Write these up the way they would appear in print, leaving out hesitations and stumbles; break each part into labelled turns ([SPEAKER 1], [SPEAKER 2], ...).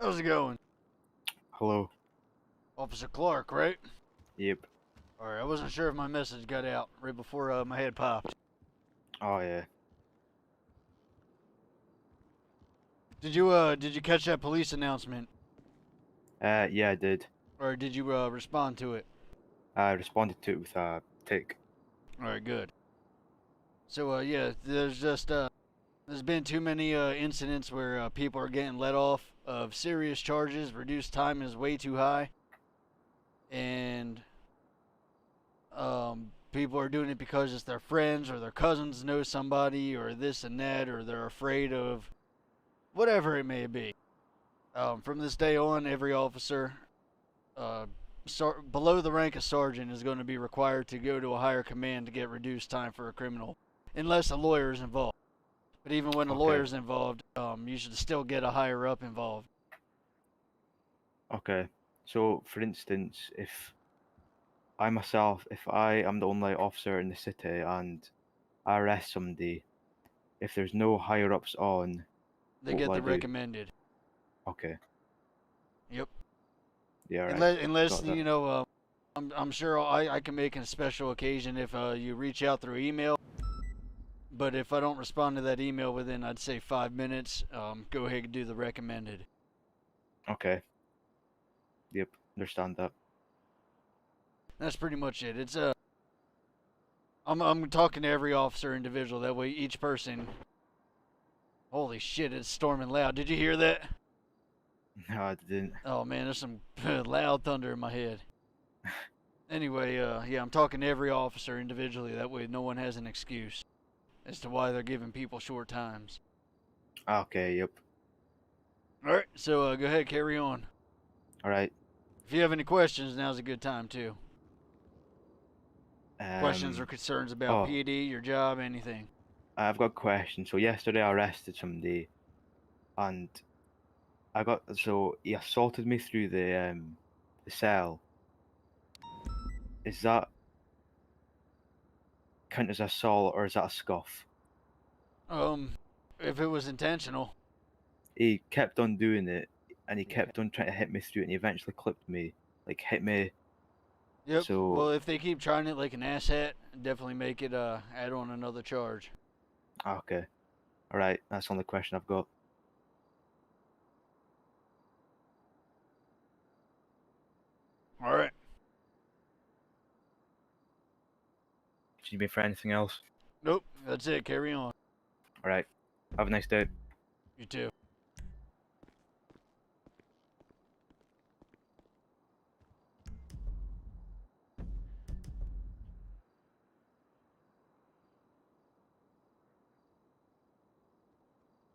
[SPEAKER 1] How's it going?
[SPEAKER 2] Hello.
[SPEAKER 1] Officer Clark, right?
[SPEAKER 2] Yep.
[SPEAKER 1] Alright, I wasn't sure if my message got out right before my head popped.
[SPEAKER 2] Oh yeah.
[SPEAKER 1] Did you catch that police announcement?
[SPEAKER 2] Yeah, I did.
[SPEAKER 1] Or did you respond to it?
[SPEAKER 2] I responded to it with a tick.
[SPEAKER 1] Alright, good. So yeah, there's been too many incidents where people are getting let off of serious charges, reduced time is way too high, and people are doing it because it's their friends or their cousins know somebody or this and that, or they're afraid of whatever it may be. From this day on, every officer uh, below the rank of sergeant is going to be required to go to a higher command to get reduced time for a criminal, unless a lawyer is involved. But even when a lawyer
[SPEAKER 2] Okay.
[SPEAKER 1] is involved, you should still get a higher up involved.
[SPEAKER 2] Okay. So, for instance, if I am the only officer in the city and I arrest somebody, if there's no higher ups on,
[SPEAKER 1] They
[SPEAKER 2] what will
[SPEAKER 1] get
[SPEAKER 2] I
[SPEAKER 1] the
[SPEAKER 2] do?
[SPEAKER 1] recommended.
[SPEAKER 2] Okay.
[SPEAKER 1] Yep.
[SPEAKER 2] Yeah, right.
[SPEAKER 1] Unless
[SPEAKER 2] Got that.
[SPEAKER 1] I'm sure I can make a special occasion if you reach out through email. But if I don't respond to that email within, I'd say 5 minutes, go ahead and do the recommended.
[SPEAKER 2] Okay. Yep. Understand that.
[SPEAKER 1] That's pretty much it. I'm talking to every officer individual. That way, each person. Holy shit! It's storming loud. Did you hear that?
[SPEAKER 2] No, I didn't.
[SPEAKER 1] Oh man, there's some loud thunder in my head. Anyway, yeah, I'm talking to every officer individually. That way, no one has an excuse as to why they're giving people short times.
[SPEAKER 2] Okay. Yep.
[SPEAKER 1] All right, so go ahead, carry on.
[SPEAKER 2] All right.
[SPEAKER 1] If you have any questions, now's a good time too. Questions or
[SPEAKER 2] Um.
[SPEAKER 1] concerns about
[SPEAKER 2] Oh,
[SPEAKER 1] PD, your job, anything.
[SPEAKER 2] I've got a question. So yesterday I arrested somebody, and he assaulted me through the cell. Is that count as assault or is that a scuff?
[SPEAKER 1] Um, if it was intentional,
[SPEAKER 2] He kept on doing it and he
[SPEAKER 1] yeah.
[SPEAKER 2] kept on trying to hit me through it and he eventually clipped me, like hit me.
[SPEAKER 1] Yep.
[SPEAKER 2] So
[SPEAKER 1] Well, if they keep trying it like an asshat, definitely make it add on another charge.
[SPEAKER 2] okay, all right, that's the only question I've got.
[SPEAKER 1] All right.
[SPEAKER 2] Do you need me for anything else?
[SPEAKER 1] Nope. That's it. Carry on.
[SPEAKER 2] All right, have a nice day.
[SPEAKER 1] You too.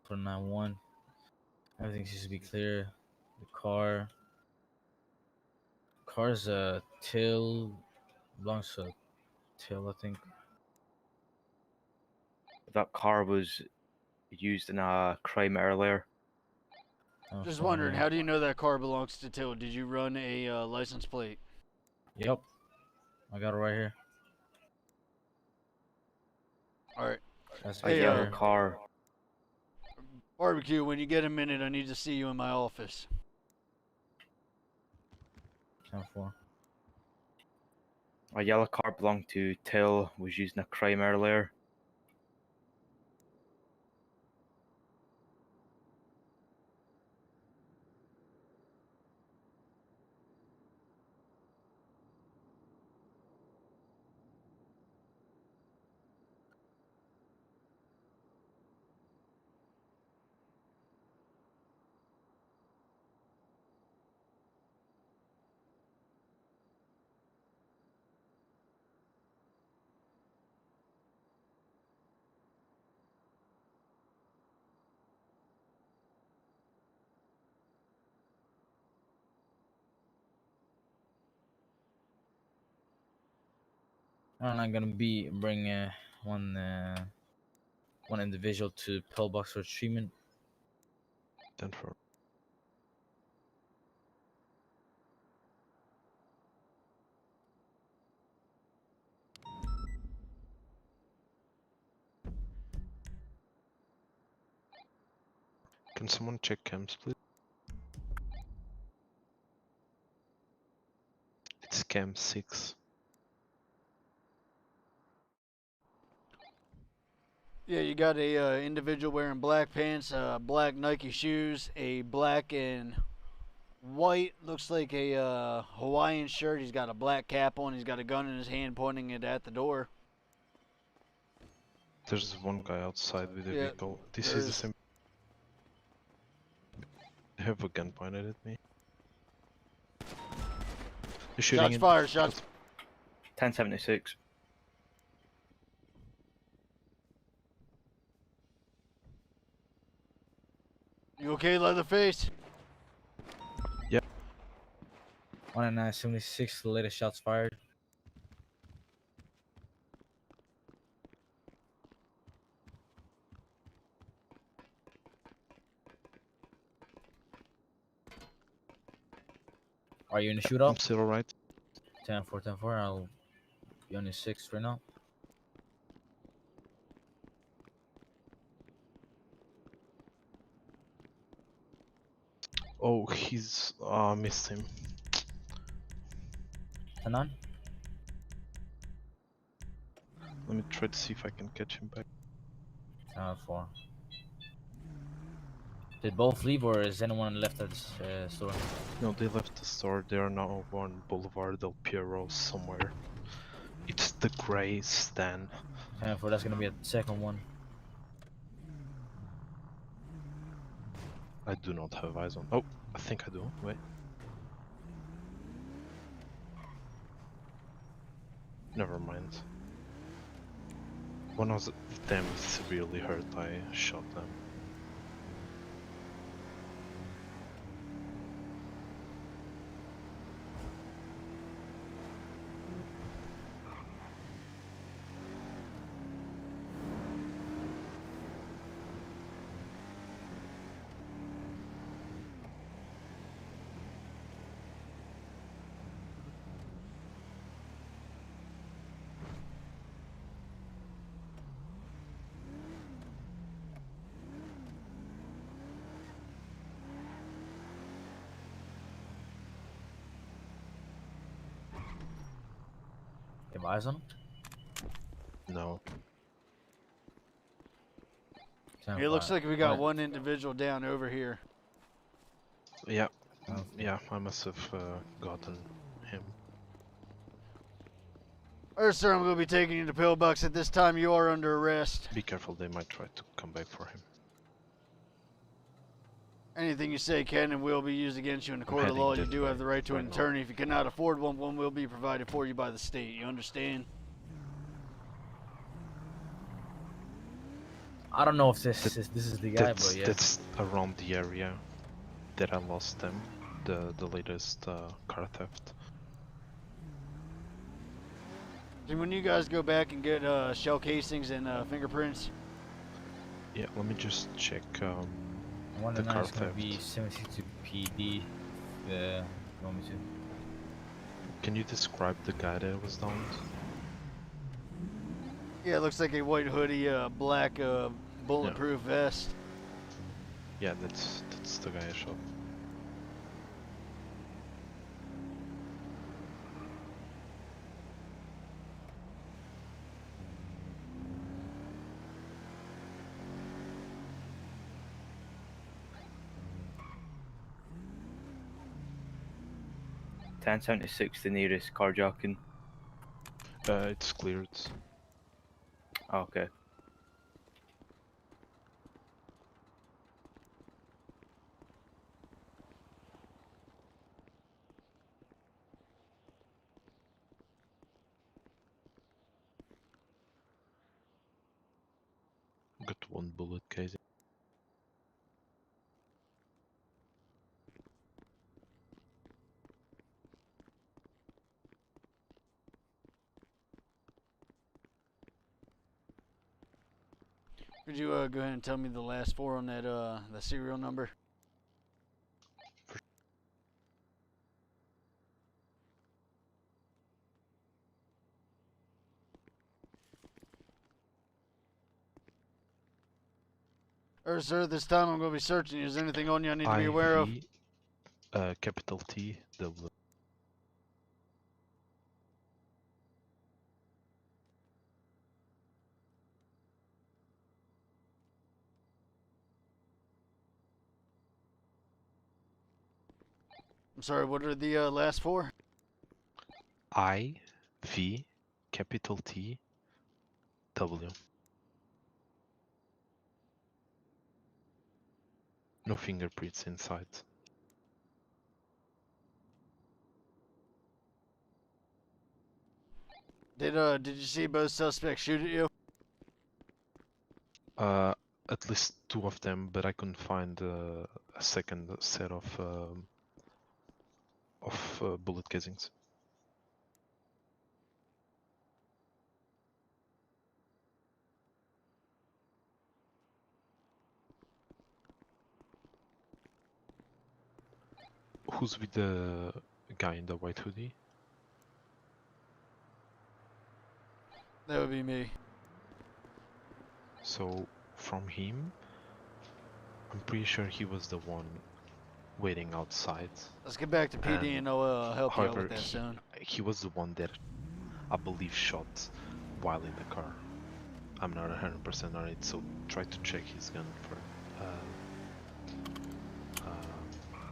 [SPEAKER 3] For 9-1. Everything seems to be clear. The car's tail belongs to tail, I think.
[SPEAKER 2] That car was used in a crime earlier.
[SPEAKER 1] Just
[SPEAKER 3] Okay,
[SPEAKER 1] wondering,
[SPEAKER 3] yeah.
[SPEAKER 1] how do you know that car belongs to Till? Did you run a license plate?
[SPEAKER 3] Yep, I got it right here.
[SPEAKER 1] All right.
[SPEAKER 3] That's
[SPEAKER 2] A
[SPEAKER 1] Hey,
[SPEAKER 3] good right
[SPEAKER 2] yellow
[SPEAKER 3] here.
[SPEAKER 2] car,
[SPEAKER 1] barbecue. When you get a minute, I need to see you in my office.
[SPEAKER 3] 10-4.
[SPEAKER 2] a yellow car belonged to Till, was used in a crime earlier.
[SPEAKER 3] I'm not gonna be bring one one individual to pillbox for treatment.
[SPEAKER 4] 10-4. Can someone check cams, please? Cam 6.
[SPEAKER 1] Yeah, you got a individual wearing black pants, black Nike shoes, a black and white, looks like a Hawaiian shirt. He's got a black cap on. He's got a gun in his hand, pointing it at the door.
[SPEAKER 4] There's one guy outside with a
[SPEAKER 1] Yeah,
[SPEAKER 4] vehicle. This
[SPEAKER 1] there
[SPEAKER 4] is the
[SPEAKER 1] is.
[SPEAKER 4] same. They have a gun pointed at me. They're shooting
[SPEAKER 1] Shots
[SPEAKER 4] in.
[SPEAKER 1] fired. Shots.
[SPEAKER 2] 1076.
[SPEAKER 1] You okay, Leatherface?
[SPEAKER 3] 10976, the latest shots fired. Are you in the
[SPEAKER 4] I'm
[SPEAKER 3] shootout?
[SPEAKER 4] still alright.
[SPEAKER 3] 10-4, 10-4. I'll be on your 6 right now.
[SPEAKER 4] Oh, he's missed him.
[SPEAKER 3] 10-9.
[SPEAKER 4] Let me try to see if I can catch him back.
[SPEAKER 3] 10-4. Did both leave, or is anyone left at this store?
[SPEAKER 4] No, they left the store. They are now on Boulevard del Piero somewhere. It's the gray Stan.
[SPEAKER 3] 10-4, that's gonna be a second one.
[SPEAKER 4] I do not have eyes on. Oh, I think I do. Wait. Never mind. One of them is severely hurt. I shot them.
[SPEAKER 3] You have eyes on him?
[SPEAKER 4] No.
[SPEAKER 3] 10-5.
[SPEAKER 1] It looks like we got
[SPEAKER 3] Alright.
[SPEAKER 1] one individual down over here.
[SPEAKER 4] Yeah.
[SPEAKER 3] Oh.
[SPEAKER 4] Yeah, I must have gotten him.
[SPEAKER 1] Alright, sir, I'm going to be taking you to Pillbox. At this time, you are under arrest.
[SPEAKER 4] Be careful, they might try to come back for him.
[SPEAKER 1] Anything you say can and will be used against you in the court of
[SPEAKER 4] heading
[SPEAKER 1] law. You
[SPEAKER 4] that
[SPEAKER 1] do
[SPEAKER 4] way
[SPEAKER 1] have the right to an
[SPEAKER 4] right now.
[SPEAKER 1] attorney. If you cannot afford one, one will be provided for you by the state. You understand?
[SPEAKER 3] I don't know if this is the guy,
[SPEAKER 4] That's,
[SPEAKER 3] but yeah.
[SPEAKER 4] that's around the area that I lost them. The latest car theft.
[SPEAKER 1] And when you guys go back and get shell casings and fingerprints,
[SPEAKER 4] Yeah, let me just check.
[SPEAKER 3] 109
[SPEAKER 4] car
[SPEAKER 3] is gonna
[SPEAKER 4] theft.
[SPEAKER 3] be 72 PD. You want me to?
[SPEAKER 4] Can you describe the guy that was downed?
[SPEAKER 1] yeah, it looks like a white hoodie, black bulletproof vest.
[SPEAKER 4] Yeah, that's the guy I shot.
[SPEAKER 2] $10.76, the nearest carjacking.
[SPEAKER 4] It's cleared.
[SPEAKER 2] Okay.
[SPEAKER 4] Got one bullet casing.
[SPEAKER 1] Could you go ahead and tell me the last four on that the serial number? Sir, this time I'm going to be searching you. Is there anything on you I need to be aware of?
[SPEAKER 4] Capital T, double.
[SPEAKER 1] I'm sorry, what are the last four?
[SPEAKER 4] I, V, capital T, W. No fingerprints inside.
[SPEAKER 1] Did you see both suspects shoot at you?
[SPEAKER 4] At least two of them, but I couldn't find a second set of bullet casings. Who's with the guy in the white hoodie?
[SPEAKER 1] That would be me.
[SPEAKER 4] So from him, I'm pretty sure he was the one waiting outside.
[SPEAKER 1] Let's get back to PD and I'll help you out
[SPEAKER 4] However,
[SPEAKER 1] with that soon.
[SPEAKER 4] he was the one that I believe shot while in the car. I'm not 100% on it, so try to check his gun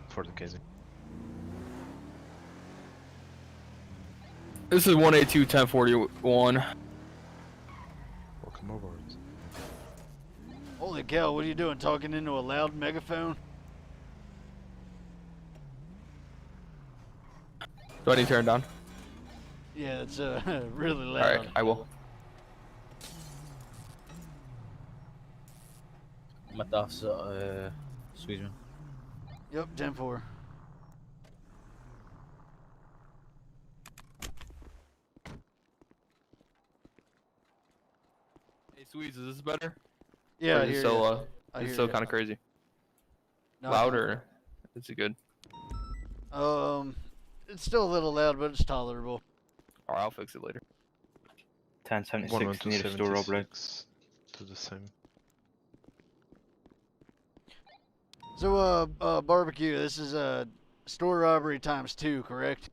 [SPEAKER 4] for the casing.
[SPEAKER 5] This is 182 1041.
[SPEAKER 4] Welcome aboard.
[SPEAKER 1] Holy cow, what are you doing? Talking into a loud megaphone?
[SPEAKER 5] Do I need to turn it down?
[SPEAKER 1] Yeah, it's really loud.
[SPEAKER 5] Alright, I will.
[SPEAKER 3] Met officer, Sweetman.
[SPEAKER 1] Yep, 10-4.
[SPEAKER 5] Hey, Sweets, is this better?
[SPEAKER 1] Yeah,
[SPEAKER 5] Or
[SPEAKER 1] I
[SPEAKER 5] is it
[SPEAKER 1] hear
[SPEAKER 5] still,
[SPEAKER 1] ya.
[SPEAKER 5] uh,
[SPEAKER 1] I
[SPEAKER 5] is it
[SPEAKER 1] hear
[SPEAKER 5] still
[SPEAKER 1] ya.
[SPEAKER 5] kind of crazy?
[SPEAKER 1] No,
[SPEAKER 5] Loud or is it good?
[SPEAKER 1] it's still a little loud, but it's tolerable.
[SPEAKER 5] Alright, I'll fix it later.
[SPEAKER 2] 1076 near the store robbery.
[SPEAKER 4] 11276 to the same.
[SPEAKER 1] So, barbecue, this is store robbery times 2, correct?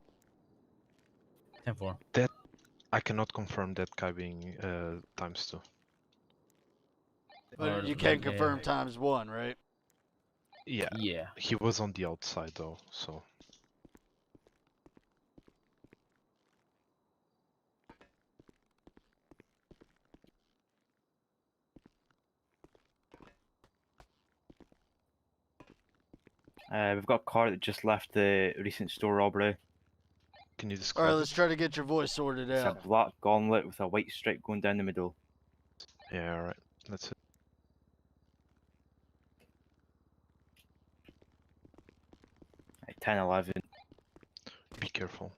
[SPEAKER 3] 10-4.
[SPEAKER 4] I cannot confirm that guy being times 2.
[SPEAKER 1] But
[SPEAKER 3] Or
[SPEAKER 1] you can
[SPEAKER 3] like,
[SPEAKER 1] confirm times 1, right?
[SPEAKER 4] Yeah,
[SPEAKER 3] Yeah.
[SPEAKER 4] he was on the outside though, so.
[SPEAKER 2] We've got a car that just left the recent store robbery.
[SPEAKER 4] Can you
[SPEAKER 1] Alright,
[SPEAKER 4] describe
[SPEAKER 1] let's try to get your voice sorted
[SPEAKER 2] It's a
[SPEAKER 1] out.
[SPEAKER 2] black gauntlet with a white stripe going down the middle.
[SPEAKER 4] it? Yeah, alright. That's it.
[SPEAKER 2] Like 1011.
[SPEAKER 4] Be careful.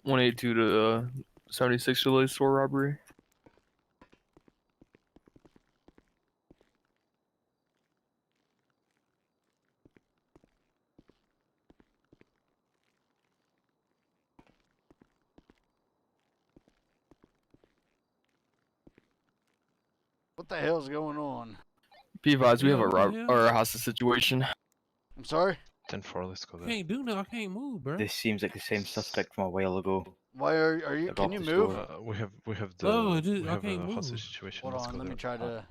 [SPEAKER 5] One 182 to 76 related store robbery.
[SPEAKER 1] What the hell's going on?
[SPEAKER 5] Be advised, we have a
[SPEAKER 6] Yo,
[SPEAKER 5] rob
[SPEAKER 6] yeah.
[SPEAKER 5] or a hostage situation.
[SPEAKER 1] I'm sorry?
[SPEAKER 4] 10-4, let's go there.
[SPEAKER 6] Can't do nothing. I can't move, bro.
[SPEAKER 2] This seems like the same suspect from a while ago.
[SPEAKER 1] Why are you?
[SPEAKER 2] They're
[SPEAKER 1] Can
[SPEAKER 2] off
[SPEAKER 1] you
[SPEAKER 2] the
[SPEAKER 1] move?
[SPEAKER 2] store.
[SPEAKER 4] We have the
[SPEAKER 6] Oh, I just-
[SPEAKER 4] we
[SPEAKER 6] I
[SPEAKER 4] have
[SPEAKER 6] can't
[SPEAKER 4] a
[SPEAKER 6] move.
[SPEAKER 4] hostage situation.
[SPEAKER 1] Hold
[SPEAKER 4] Let's
[SPEAKER 1] on,
[SPEAKER 4] go
[SPEAKER 1] let me
[SPEAKER 4] there.
[SPEAKER 1] try to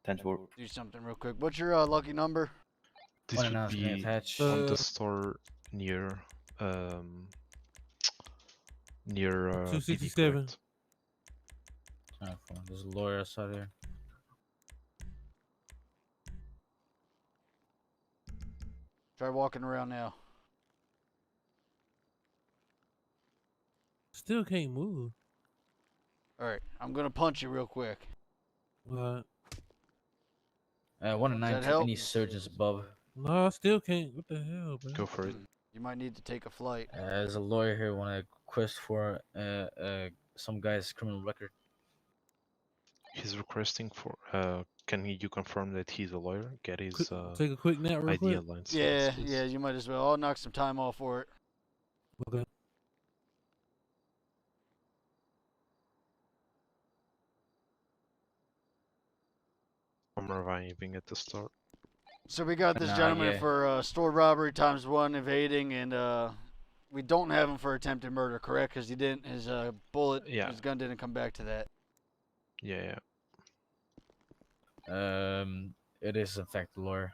[SPEAKER 2] 10-4.
[SPEAKER 1] do something real quick. What's your lucky number?
[SPEAKER 4] This
[SPEAKER 3] One
[SPEAKER 4] would
[SPEAKER 3] announcement
[SPEAKER 4] be
[SPEAKER 3] attached.
[SPEAKER 4] on
[SPEAKER 6] Uh,
[SPEAKER 4] the store near near BD
[SPEAKER 6] 267.
[SPEAKER 4] correct?
[SPEAKER 3] 10-4. There's a lawyer outside here.
[SPEAKER 1] Try walking around now.
[SPEAKER 6] Still can't move.
[SPEAKER 1] Alright, I'm gonna punch you real quick.
[SPEAKER 6] But
[SPEAKER 3] 1 and
[SPEAKER 1] Does that
[SPEAKER 3] 9.
[SPEAKER 1] help?
[SPEAKER 3] Any surgeons above?
[SPEAKER 6] no, I still can't. What the hell, bro?
[SPEAKER 4] Go for it.
[SPEAKER 1] You might need to take a flight.
[SPEAKER 3] There's a lawyer here. Want to request for some guy's criminal record.
[SPEAKER 4] He's requesting for. Can you confirm that he's a lawyer? Get his
[SPEAKER 6] Take a quick nap real
[SPEAKER 4] ID
[SPEAKER 6] quick.
[SPEAKER 4] and license,
[SPEAKER 1] Yeah,
[SPEAKER 4] please.
[SPEAKER 1] yeah, you might as well. I'll knock some time off for it.
[SPEAKER 6] Okay.
[SPEAKER 4] I'm arriving at the store.
[SPEAKER 1] So we got this
[SPEAKER 3] Nah,
[SPEAKER 1] gentleman
[SPEAKER 3] yeah.
[SPEAKER 1] for store robbery times 1 evading, and we don't have him for attempted murder, correct? Because he didn't. His
[SPEAKER 4] Yeah.
[SPEAKER 1] his gun didn't come back to that.
[SPEAKER 4] Yeah, yeah.
[SPEAKER 3] It is in fact the lawyer.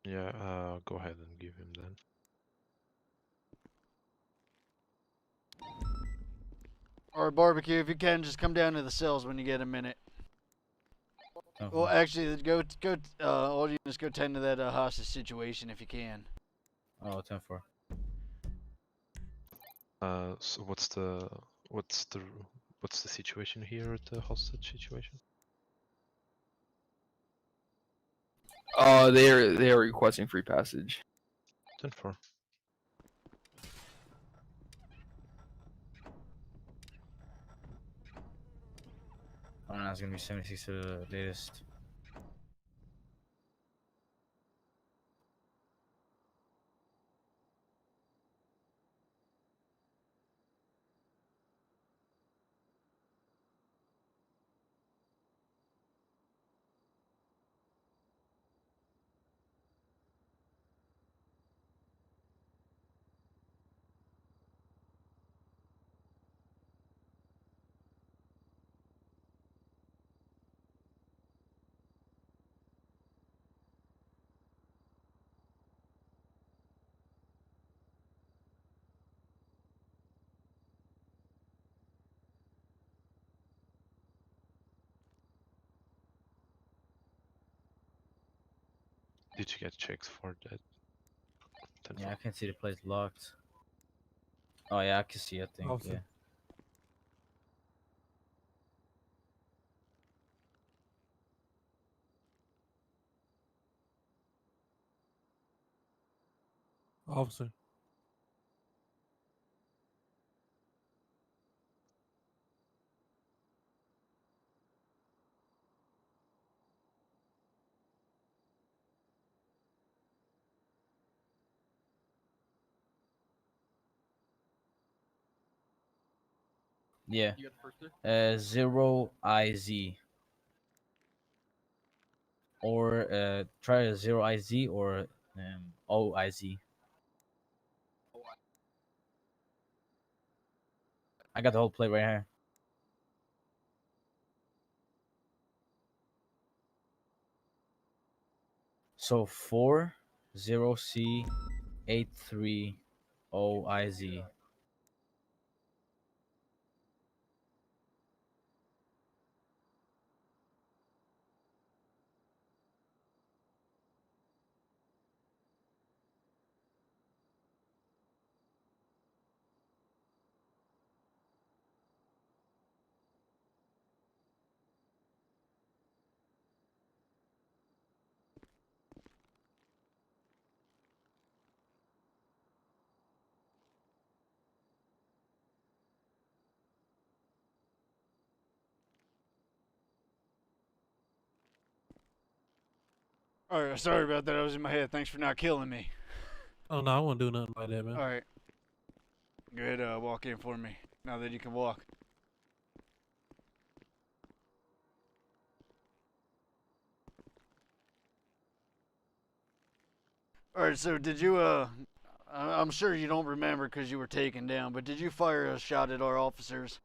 [SPEAKER 4] Yeah, go ahead and give him then.
[SPEAKER 1] Or barbecue, if you can, just come down to the cells when you get a minute. Well, actually, all units go tend to that hostage situation if you can.
[SPEAKER 3] Oh, 10-4.
[SPEAKER 4] So what's the situation here at the hostage situation?
[SPEAKER 5] They are requesting free passage.
[SPEAKER 4] 10-4.
[SPEAKER 3] Oh, no, it's gonna be 76 to the latest.
[SPEAKER 4] Did you get checks for that? 10-4.
[SPEAKER 3] Yeah, I can see the place locked. Oh yeah, I can see. I think.
[SPEAKER 6] Officer.
[SPEAKER 3] Yeah.
[SPEAKER 6] Officer.
[SPEAKER 3] Yeah. 0IZ. Or try a 0IZ or OIZ. I got the whole plate right here. So 40C83OIZ.
[SPEAKER 1] Alright, sorry about that. I was in my head. Thanks for not killing me.
[SPEAKER 6] Oh no, I won't do nothing about that, man.
[SPEAKER 1] Alright. Go ahead, walk in for me. Now that you can walk. Alright, so did you, I'm sure you don't remember because you were taken down, but did you fire a shot at our officers?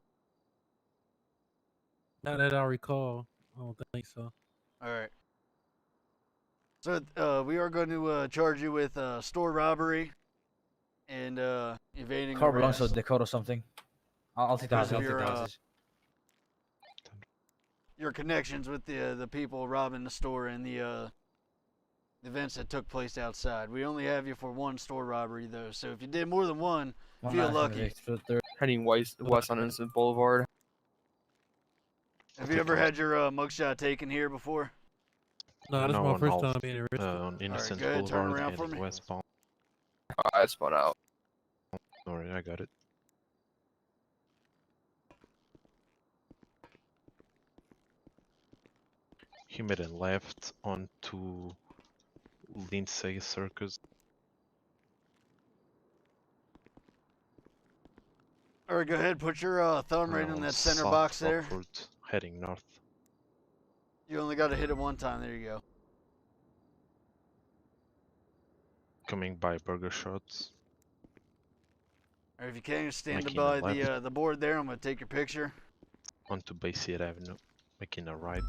[SPEAKER 6] Not that I recall. I don't think so.
[SPEAKER 1] Alright. So, we are going to charge you with store robbery and evading
[SPEAKER 3] Car belongs to
[SPEAKER 1] arrest.
[SPEAKER 3] Dakota or something. I'll take the
[SPEAKER 1] Because
[SPEAKER 3] hostage.
[SPEAKER 1] of
[SPEAKER 3] I'll take the
[SPEAKER 1] your,
[SPEAKER 3] hostage.
[SPEAKER 1] Your connections with the people robbing the store and the events that took place outside. We only have you for one store robbery though, so if you did more than one, feel lucky.
[SPEAKER 5] Heading west on Innocent Boulevard.
[SPEAKER 1] Have you ever had your mugshot taken here before?
[SPEAKER 6] No, this is
[SPEAKER 4] No,
[SPEAKER 6] my
[SPEAKER 4] on
[SPEAKER 6] first
[SPEAKER 4] Alf-
[SPEAKER 6] time being arrested.
[SPEAKER 4] on Innocent
[SPEAKER 1] go ahead, turn
[SPEAKER 4] Boulevard
[SPEAKER 1] around for
[SPEAKER 4] and
[SPEAKER 1] me.
[SPEAKER 4] westbound.
[SPEAKER 5] I spun out.
[SPEAKER 4] Sorry, I got it. He made a left onto Lindsay Circus.
[SPEAKER 1] Alright, go ahead, put your thumb right in that center box there.
[SPEAKER 4] Rockford, heading north.
[SPEAKER 1] You only got to hit it one time, there you go.
[SPEAKER 4] Coming by Burger Shots.
[SPEAKER 1] Or if you can, stand
[SPEAKER 4] Making
[SPEAKER 1] by
[SPEAKER 4] a left.
[SPEAKER 1] the board there, I'm going to take your picture.
[SPEAKER 4] Onto Bayseat Avenue. Making a right.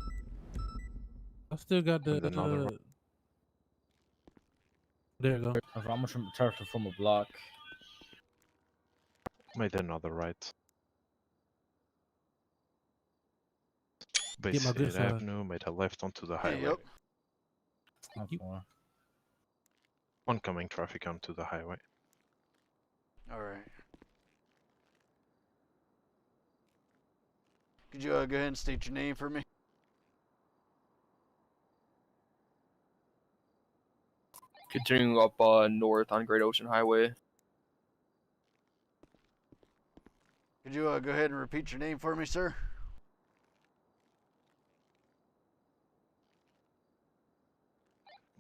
[SPEAKER 6] I still got the.
[SPEAKER 4] And another one.
[SPEAKER 6] There you go.
[SPEAKER 3] I'm gonna try to form a block.
[SPEAKER 4] Made another right.
[SPEAKER 6] Get
[SPEAKER 4] Bay
[SPEAKER 6] my good
[SPEAKER 4] State
[SPEAKER 6] side.
[SPEAKER 4] Avenue, made a left onto the
[SPEAKER 1] Hey,
[SPEAKER 4] highway.
[SPEAKER 1] yep.
[SPEAKER 3] Not
[SPEAKER 6] you.
[SPEAKER 3] more.
[SPEAKER 4] Oncoming traffic onto the highway.
[SPEAKER 1] All right. Could you go ahead and state your name for me?
[SPEAKER 5] Continuing up north on Great Ocean Highway.
[SPEAKER 1] Could you go ahead and repeat your name for me, sir?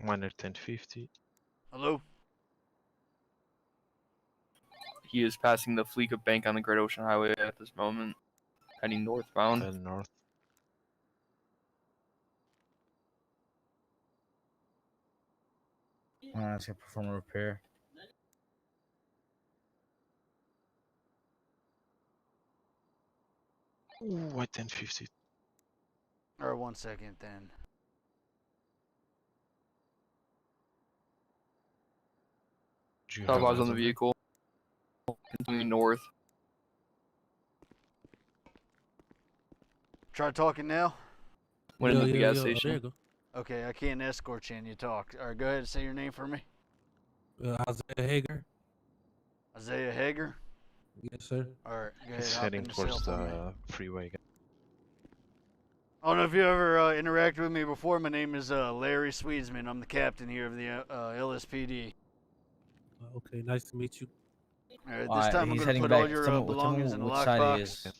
[SPEAKER 4] Minor 1050.
[SPEAKER 1] Hello?
[SPEAKER 5] He is passing the Fleeca Bank on the Great Ocean Highway at this moment, heading northbound.
[SPEAKER 4] And north.
[SPEAKER 3] Let's get perform a repair.
[SPEAKER 4] Ooh, white 1050.
[SPEAKER 1] Or 1 second then.
[SPEAKER 4] Do you
[SPEAKER 5] Top
[SPEAKER 4] have
[SPEAKER 5] eyes on
[SPEAKER 4] eyes
[SPEAKER 5] the
[SPEAKER 4] it?
[SPEAKER 5] vehicle. Continuing north.
[SPEAKER 1] Try talking now?
[SPEAKER 5] Went into the gas
[SPEAKER 6] There
[SPEAKER 5] station.
[SPEAKER 6] you go.
[SPEAKER 1] Okay, I can't escort you and you talk. Alright, go ahead and say your name for me.
[SPEAKER 6] Isaiah Hager.
[SPEAKER 1] Isaiah Hager?
[SPEAKER 6] Yes, sir.
[SPEAKER 1] Alright, go ahead.
[SPEAKER 4] It's
[SPEAKER 1] hop
[SPEAKER 4] heading
[SPEAKER 1] in the cell
[SPEAKER 4] towards
[SPEAKER 1] for me.
[SPEAKER 4] the freeway.
[SPEAKER 1] I don't know if you ever interacted with me before. My name is Larry Swedesman. I'm the captain here of the LSPD.
[SPEAKER 6] Okay, nice to meet you.
[SPEAKER 1] Alright, this time I'm
[SPEAKER 3] he's
[SPEAKER 1] going to
[SPEAKER 3] heading
[SPEAKER 1] put
[SPEAKER 3] back.
[SPEAKER 1] all your
[SPEAKER 3] Tell me
[SPEAKER 1] belongings in the
[SPEAKER 3] which side he
[SPEAKER 1] lockbox.
[SPEAKER 3] is.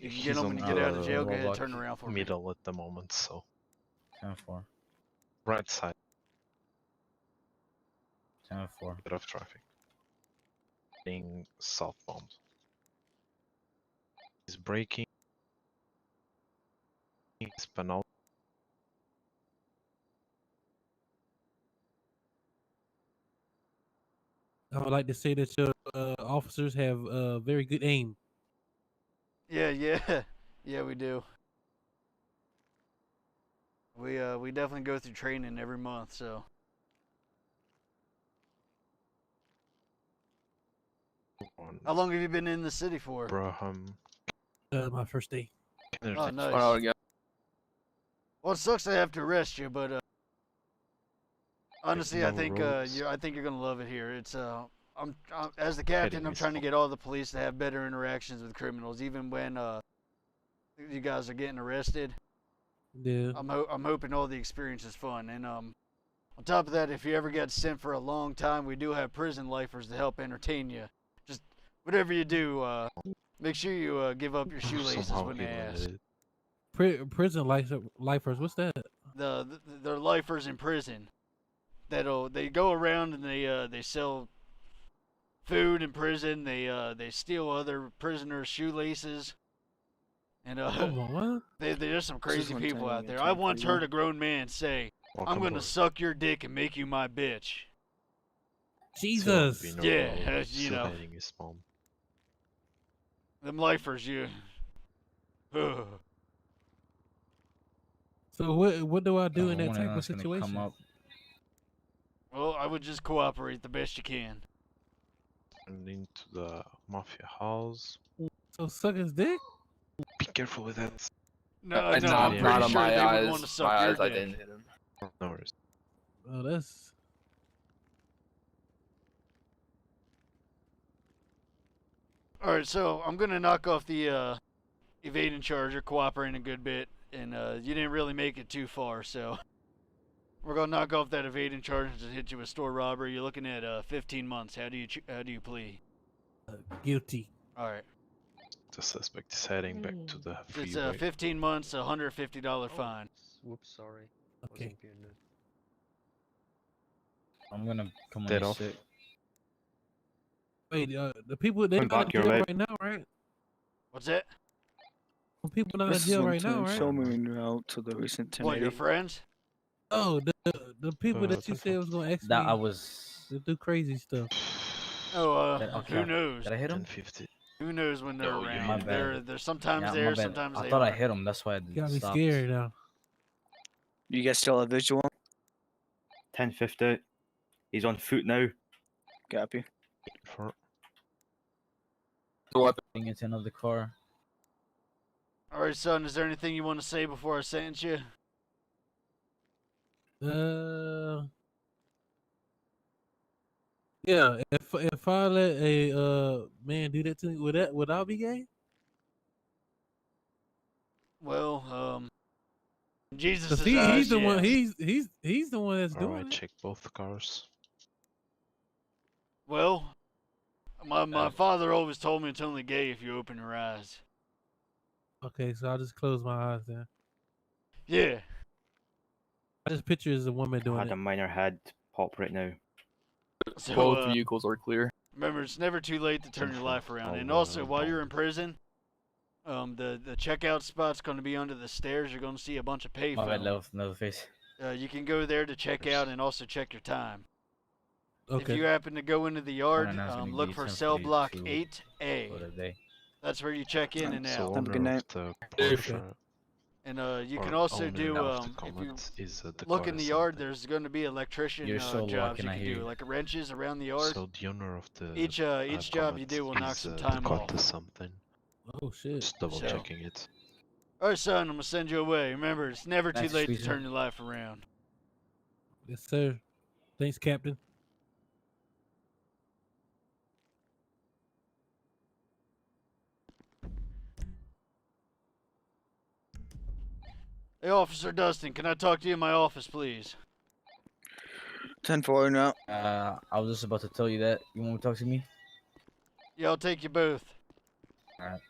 [SPEAKER 1] You can
[SPEAKER 4] He's
[SPEAKER 1] get them
[SPEAKER 4] on
[SPEAKER 1] when you get out of
[SPEAKER 4] the
[SPEAKER 1] jail. Go ahead and
[SPEAKER 3] roadblock.
[SPEAKER 1] turn around for me.
[SPEAKER 4] middle at the moment, so
[SPEAKER 3] 10-4.
[SPEAKER 4] right side,
[SPEAKER 3] 10-4.
[SPEAKER 4] bit of traffic. Being southbound. He's braking. He's penalty.
[SPEAKER 6] I would like to say that your officers have very good aim.
[SPEAKER 1] Yeah, yeah, we do. We definitely go through training every month. So
[SPEAKER 4] On
[SPEAKER 1] how long have you been in the city for?
[SPEAKER 4] Braham.
[SPEAKER 6] My first day.
[SPEAKER 1] Oh,
[SPEAKER 5] Run out
[SPEAKER 1] nice.
[SPEAKER 5] again.
[SPEAKER 1] Well, it sucks I have to arrest you, but honestly, I
[SPEAKER 4] no
[SPEAKER 1] think
[SPEAKER 4] roads.
[SPEAKER 1] I think you're gonna love it here. It's I'm as the captain, I'm trying to get all the police to have better interactions with criminals, even when you guys are getting arrested.
[SPEAKER 6] Yeah.
[SPEAKER 1] I'm hoping all the experience is fun, and on top of that, if you ever get sent for a long time, we do have prison lifers to help entertain you. Just whatever you do, make sure you give up your shoelaces
[SPEAKER 4] Somehow
[SPEAKER 1] when
[SPEAKER 4] he
[SPEAKER 1] they ask.
[SPEAKER 4] landed it.
[SPEAKER 6] Prison lifers. What's that?
[SPEAKER 1] They're lifers in prison. They go around and they sell food in prison. They steal other prisoners' shoelaces. And
[SPEAKER 6] Come on, what?
[SPEAKER 1] there's some crazy
[SPEAKER 7] one
[SPEAKER 1] people
[SPEAKER 7] turning
[SPEAKER 1] out there.
[SPEAKER 7] into
[SPEAKER 1] I
[SPEAKER 7] a
[SPEAKER 1] once
[SPEAKER 7] freeway.
[SPEAKER 1] heard a grown man say, "I'm
[SPEAKER 4] Welcome
[SPEAKER 1] gonna
[SPEAKER 4] aboard.
[SPEAKER 1] suck your dick and make you my bitch."
[SPEAKER 4] Still on
[SPEAKER 6] Jesus.
[SPEAKER 4] Vino
[SPEAKER 1] Yeah,
[SPEAKER 4] Road,
[SPEAKER 1] you
[SPEAKER 4] still
[SPEAKER 1] know.
[SPEAKER 4] heading his mom.
[SPEAKER 1] Them lifers, you.
[SPEAKER 6] So what do I do in that
[SPEAKER 3] One
[SPEAKER 6] type of
[SPEAKER 3] that's gonna come
[SPEAKER 6] situation?
[SPEAKER 3] up.
[SPEAKER 1] Well, I would just cooperate the best you can.
[SPEAKER 4] And into the mafia house.
[SPEAKER 6] So suck his dick?
[SPEAKER 4] Be careful with that.
[SPEAKER 1] No,
[SPEAKER 5] Not
[SPEAKER 1] I'm
[SPEAKER 4] yeah.
[SPEAKER 1] pretty
[SPEAKER 5] not on
[SPEAKER 1] sure
[SPEAKER 5] my
[SPEAKER 1] they
[SPEAKER 5] eyes.
[SPEAKER 1] would want to suck
[SPEAKER 5] My
[SPEAKER 1] your
[SPEAKER 5] eyes, I
[SPEAKER 1] dick.
[SPEAKER 5] didn't hit him.
[SPEAKER 4] No worries.
[SPEAKER 6] Oh, that's
[SPEAKER 1] All right, so I'm gonna knock off the evading charge. You're cooperating a good bit, and you didn't really make it too far, so we're gonna knock off that evading charge and just hit you with store robbery. You're looking at 15 months. How do you plead?
[SPEAKER 6] guilty.
[SPEAKER 1] All right,
[SPEAKER 4] The suspect is heading back to the
[SPEAKER 1] it's
[SPEAKER 4] freeway.
[SPEAKER 1] 15 months, $150 fine.
[SPEAKER 7] Whoops, sorry.
[SPEAKER 6] Okay.
[SPEAKER 7] Wasn't good enough.
[SPEAKER 3] I'm gonna come on
[SPEAKER 4] Dead
[SPEAKER 3] your
[SPEAKER 4] off.
[SPEAKER 3] sick.
[SPEAKER 6] Wait, the people they
[SPEAKER 2] Come
[SPEAKER 6] not in
[SPEAKER 2] back your
[SPEAKER 6] jail
[SPEAKER 2] way.
[SPEAKER 6] right now, right?
[SPEAKER 1] What's that?
[SPEAKER 6] The people not in
[SPEAKER 7] This
[SPEAKER 6] jail
[SPEAKER 7] is
[SPEAKER 6] right now,
[SPEAKER 7] to
[SPEAKER 6] right?
[SPEAKER 7] show me when out to the recent
[SPEAKER 1] What, your
[SPEAKER 7] tornado.
[SPEAKER 1] friends?
[SPEAKER 6] Oh, the people that you
[SPEAKER 4] That's
[SPEAKER 6] said was gonna ask
[SPEAKER 3] That
[SPEAKER 6] me
[SPEAKER 3] I was.
[SPEAKER 6] to do crazy stuff.
[SPEAKER 1] Oh,
[SPEAKER 3] Okay.
[SPEAKER 1] who knows?
[SPEAKER 3] Did I hit him?
[SPEAKER 4] 1050.
[SPEAKER 1] Who knows when they're
[SPEAKER 4] No, you
[SPEAKER 1] around?
[SPEAKER 3] My bad.
[SPEAKER 1] They're sometimes
[SPEAKER 3] Yeah,
[SPEAKER 1] there,
[SPEAKER 3] my bad.
[SPEAKER 1] sometimes
[SPEAKER 3] I
[SPEAKER 1] they
[SPEAKER 3] thought I
[SPEAKER 1] aren't.
[SPEAKER 3] hit him. That's why I
[SPEAKER 6] Got me
[SPEAKER 3] stopped.
[SPEAKER 6] scared now.
[SPEAKER 7] You guys still have visual?
[SPEAKER 2] 1050. He's on foot now.
[SPEAKER 7] Copy.
[SPEAKER 4] For
[SPEAKER 5] The weapon.
[SPEAKER 3] Getting into another car.
[SPEAKER 1] Alright, son, is there anything you want to say before I sentence you?
[SPEAKER 6] Yeah. If I let a man do that to me, would I be gay?
[SPEAKER 1] Well, Jesus'
[SPEAKER 6] Cause
[SPEAKER 1] eyes,
[SPEAKER 6] he's the one.
[SPEAKER 1] yes.
[SPEAKER 6] He's the one that's doing
[SPEAKER 4] alright,
[SPEAKER 6] it.
[SPEAKER 4] check both cars.
[SPEAKER 1] Well, my father always told me it's only gay if you open your eyes.
[SPEAKER 6] Okay, so I'll just close my eyes then.
[SPEAKER 1] Yeah.
[SPEAKER 6] I just picture as a woman
[SPEAKER 2] I
[SPEAKER 6] doing
[SPEAKER 2] had
[SPEAKER 6] it.
[SPEAKER 2] a minor head pop right now.
[SPEAKER 1] So,
[SPEAKER 5] Both vehicles are clear.
[SPEAKER 1] remember, it's never too late to turn your
[SPEAKER 4] 10-4.
[SPEAKER 1] life around. And
[SPEAKER 4] I'll,
[SPEAKER 1] also, while
[SPEAKER 4] don't.
[SPEAKER 1] you're in prison, the checkout spot's going to be under the stairs. You're going to see a bunch of
[SPEAKER 3] My bad,
[SPEAKER 1] payphones.
[SPEAKER 3] Leatherface.
[SPEAKER 1] You can go there to check out and also check your time. If
[SPEAKER 6] Okay.
[SPEAKER 1] you happen to go into the yard,
[SPEAKER 3] Alright, now it's gonna
[SPEAKER 1] look
[SPEAKER 3] be
[SPEAKER 1] for cell block
[SPEAKER 3] 10:42 for
[SPEAKER 1] 8A.
[SPEAKER 3] the day.
[SPEAKER 1] That's where you check in and
[SPEAKER 4] So
[SPEAKER 1] out.
[SPEAKER 7] Have a good
[SPEAKER 4] owner
[SPEAKER 7] night.
[SPEAKER 4] of the
[SPEAKER 1] Okay.
[SPEAKER 4] Porsche,
[SPEAKER 1] And you
[SPEAKER 4] or
[SPEAKER 1] can also
[SPEAKER 4] owner
[SPEAKER 1] do,
[SPEAKER 4] of the
[SPEAKER 1] if you
[SPEAKER 4] Comet is the
[SPEAKER 1] look
[SPEAKER 4] car
[SPEAKER 1] in the
[SPEAKER 4] or
[SPEAKER 1] yard,
[SPEAKER 4] something.
[SPEAKER 1] there's going to be electrician
[SPEAKER 3] You're so
[SPEAKER 1] jobs
[SPEAKER 3] low,
[SPEAKER 1] you
[SPEAKER 3] can I
[SPEAKER 1] can
[SPEAKER 3] hear
[SPEAKER 1] do,
[SPEAKER 3] you?
[SPEAKER 1] like wrenches around the yard.
[SPEAKER 4] So the owner of the
[SPEAKER 1] Each job you
[SPEAKER 4] Comet
[SPEAKER 1] do will knock
[SPEAKER 4] is
[SPEAKER 1] some time
[SPEAKER 4] Dakota
[SPEAKER 1] off.
[SPEAKER 4] something.
[SPEAKER 6] Oh shit.
[SPEAKER 4] Just double
[SPEAKER 1] So-
[SPEAKER 4] checking it.
[SPEAKER 1] Alright, son, I'm going to send you away. Remember, it's never too
[SPEAKER 3] Nice to
[SPEAKER 1] late to
[SPEAKER 3] squeeze
[SPEAKER 1] turn
[SPEAKER 3] in.
[SPEAKER 1] your life around.
[SPEAKER 6] Yes, sir. Thanks, Captain.
[SPEAKER 1] Hey, Officer Dustin, can I talk to you in my office, please?
[SPEAKER 7] 10-4 now.
[SPEAKER 3] I was just about to tell you that. You want to talk to me?
[SPEAKER 1] Yeah, I'll take you both.
[SPEAKER 3] Alright.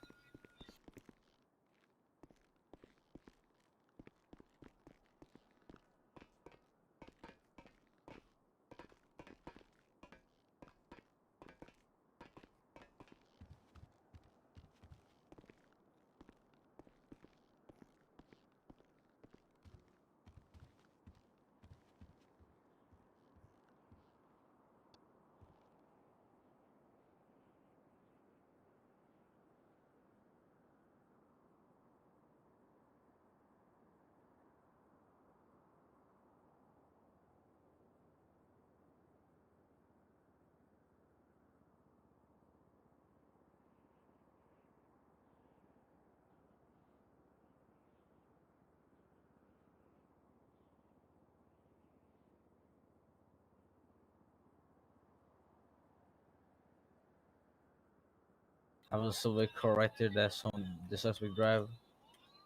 [SPEAKER 3] I have a silver car right there that's on the suspect drive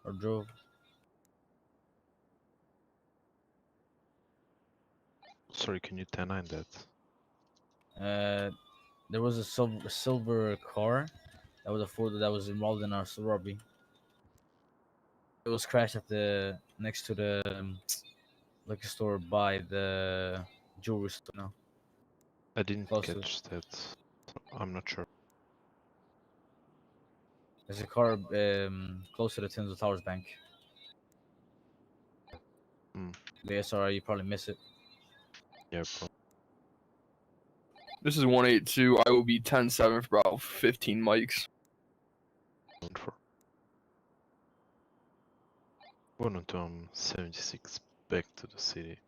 [SPEAKER 3] or drove.
[SPEAKER 4] Sorry, can you 10-9 that?
[SPEAKER 3] There was a silver car that was a Ford that was involved in our robbery. It was crashed at the next to the liquor store by the jewelry store. No,
[SPEAKER 4] I didn't
[SPEAKER 3] Close to
[SPEAKER 4] catch that. I'm not sure.
[SPEAKER 3] there's a car close to the Tinsel Towers Bank. The SRI, you probably miss it.
[SPEAKER 4] Yeah,
[SPEAKER 5] This is 182. I will be 10-7 for about 15 mics.
[SPEAKER 4] for 1 on 76 back to the city.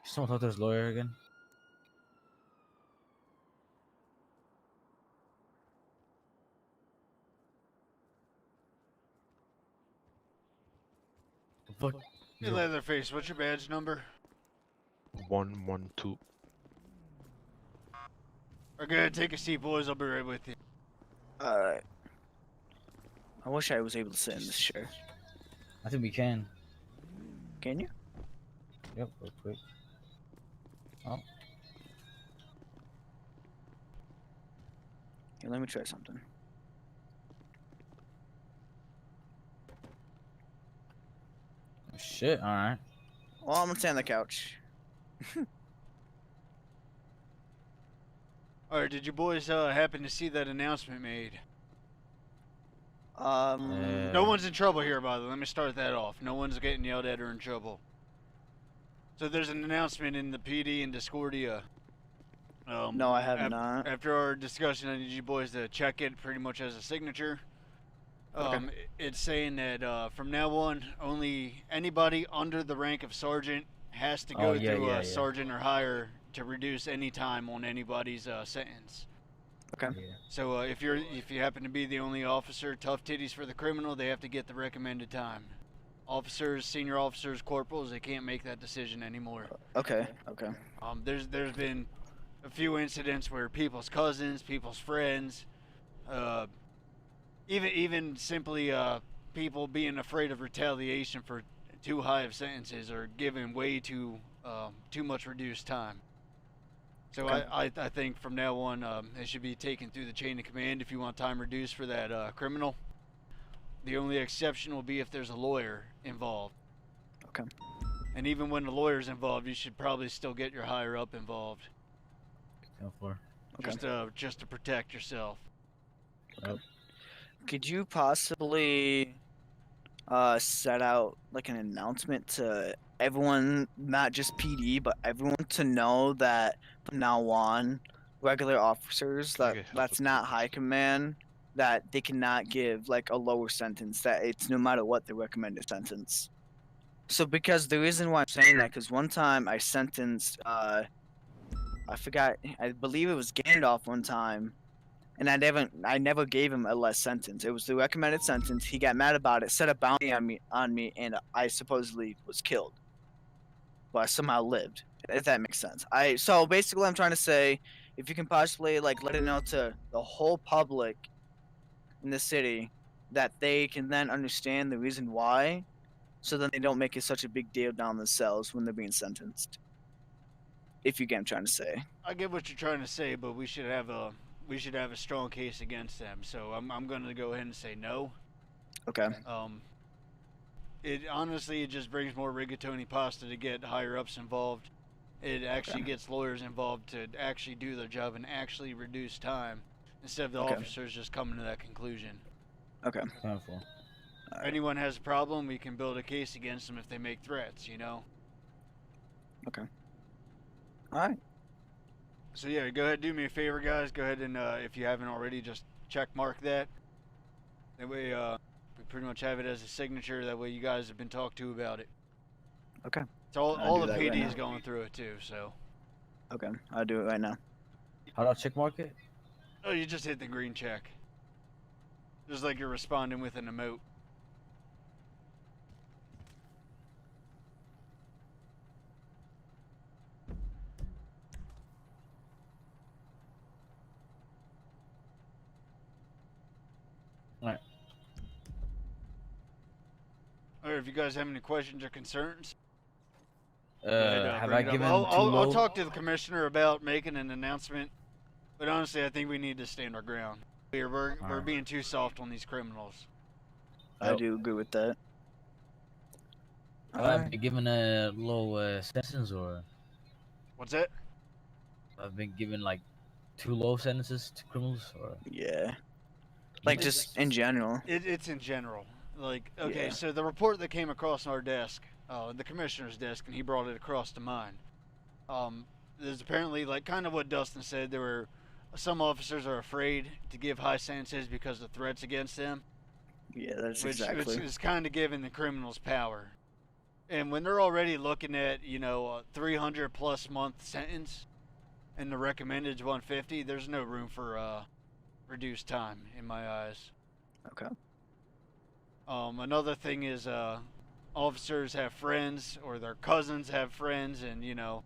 [SPEAKER 3] Someone talk to his lawyer again. The fuck?
[SPEAKER 1] Hey, Leatherface, what's your badge number?
[SPEAKER 4] 112.
[SPEAKER 1] Okay, take a seat, boys. I'll be right with you.
[SPEAKER 7] Alright. I wish I was able to sit in this chair.
[SPEAKER 3] I think we can.
[SPEAKER 7] Can you?
[SPEAKER 3] Yep, real quick. Oh,
[SPEAKER 7] Here, let me try something.
[SPEAKER 3] shit. All right.
[SPEAKER 7] Well, I'm gonna stay on the couch.
[SPEAKER 1] Alright, did you boys happen to see that announcement made? No one's in trouble here, by the way. Let me start that off. No one's getting yelled at or in trouble. So there's an announcement in the PD in Discordia.
[SPEAKER 7] No, I have not.
[SPEAKER 1] After our discussion, I need you boys to check it pretty much as a signature. It's saying that from now on, only anybody under the rank of sergeant has to go through a sergeant or higher to reduce any time on anybody's sentence.
[SPEAKER 7] Okay.
[SPEAKER 3] Yeah.
[SPEAKER 1] So if you happen to be the only officer, tough titties for the criminal, they have to get the recommended time. Officers, senior officers, corporals, they can't make that decision anymore.
[SPEAKER 7] Okay.
[SPEAKER 1] There's been a few incidents where people's cousins, people's friends, even simply people being afraid of retaliation for too high of sentences or given way too much reduced time. So
[SPEAKER 7] Okay.
[SPEAKER 1] I think from now on it should be taken through the chain of command if you want time reduced for that criminal. The only exception will be if there's a lawyer involved.
[SPEAKER 7] Okay.
[SPEAKER 1] And even when the lawyer's involved, you should probably still get your higher up involved,
[SPEAKER 3] 10-4.
[SPEAKER 7] Okay.
[SPEAKER 1] just to protect yourself.
[SPEAKER 7] Could you possibly set out like an announcement to everyone, not just PD, but everyone, to know that from now on, regular officers
[SPEAKER 4] Okay,
[SPEAKER 7] that's not high command, that they cannot give like a lower sentence, that it's no matter what the recommended sentence. So because the reason why I'm saying that, because one time I sentenced I forgot, I believe it was Gandalf one time, and I never gave him a less sentence. It was the recommended sentence. He got mad about it, set a bounty on me, and I supposedly was killed, but I somehow lived. If that makes sense. So basically, I'm trying to say, if you can possibly like let it know to the whole public in the city, that they can then understand the reason why, so then they don't make it such a big deal down themselves when they're being sentenced. If you get what I'm trying to say.
[SPEAKER 1] I get what you're trying to say, but we should have a strong case against them. So I'm going to go ahead and say no.
[SPEAKER 7] Okay.
[SPEAKER 1] It honestly, it just brings more rigatoni pasta to get higher ups involved. It actually gets lawyers involved to actually do their job and actually reduce time, instead of the officers just coming to that conclusion.
[SPEAKER 7] Okay.
[SPEAKER 3] 10-4.
[SPEAKER 1] If anyone has a problem, we can build a case against them if they make threats, you know?
[SPEAKER 7] Okay. Alright.
[SPEAKER 1] So yeah, go ahead, do me a favor, guys. Go ahead and, if you haven't already, just check mark that. That way, we pretty much have it as a signature. That way you guys have been talked to about it.
[SPEAKER 7] Okay.
[SPEAKER 1] So all
[SPEAKER 7] I'll do
[SPEAKER 1] the
[SPEAKER 7] that right
[SPEAKER 1] PD is
[SPEAKER 7] now.
[SPEAKER 1] going through it too, so.
[SPEAKER 7] Okay. I'll do it right now.
[SPEAKER 3] How do I check mark it?
[SPEAKER 1] Oh, you just hit the green check. Just like you're responding with an emote.
[SPEAKER 3] Alright.
[SPEAKER 1] Alright, if you guys have any questions or concerns, go ahead,
[SPEAKER 3] Have
[SPEAKER 1] bring
[SPEAKER 3] I
[SPEAKER 1] it up.
[SPEAKER 3] given
[SPEAKER 1] I'll
[SPEAKER 3] too low?
[SPEAKER 1] talk to the commissioner about making an announcement, but honestly, I think we need to stand our ground. We're
[SPEAKER 3] Alright.
[SPEAKER 1] being too soft on these criminals.
[SPEAKER 7] I do agree with that.
[SPEAKER 3] Have I been given a low sentence, or
[SPEAKER 1] What's that?
[SPEAKER 3] I've been given like too low sentences to criminals, or
[SPEAKER 7] Yeah. Like just in general.
[SPEAKER 1] It's in general. Like, okay,
[SPEAKER 7] Yeah.
[SPEAKER 1] so the report that came across our desk, the commissioner's desk, and he brought it across to mine. There's apparently, like, kind of what Dustin said, there were some officers are afraid to give high sentences because of threats against them,
[SPEAKER 7] Yeah, that's
[SPEAKER 1] which
[SPEAKER 7] exactly.
[SPEAKER 1] is kind of giving the criminals power. And when they're already looking at, you know, a 300 plus month sentence, and the recommended is 150, there's no room for reduced time in my eyes.
[SPEAKER 7] Okay.
[SPEAKER 1] Another thing is officers have friends or their cousins have friends, and you know.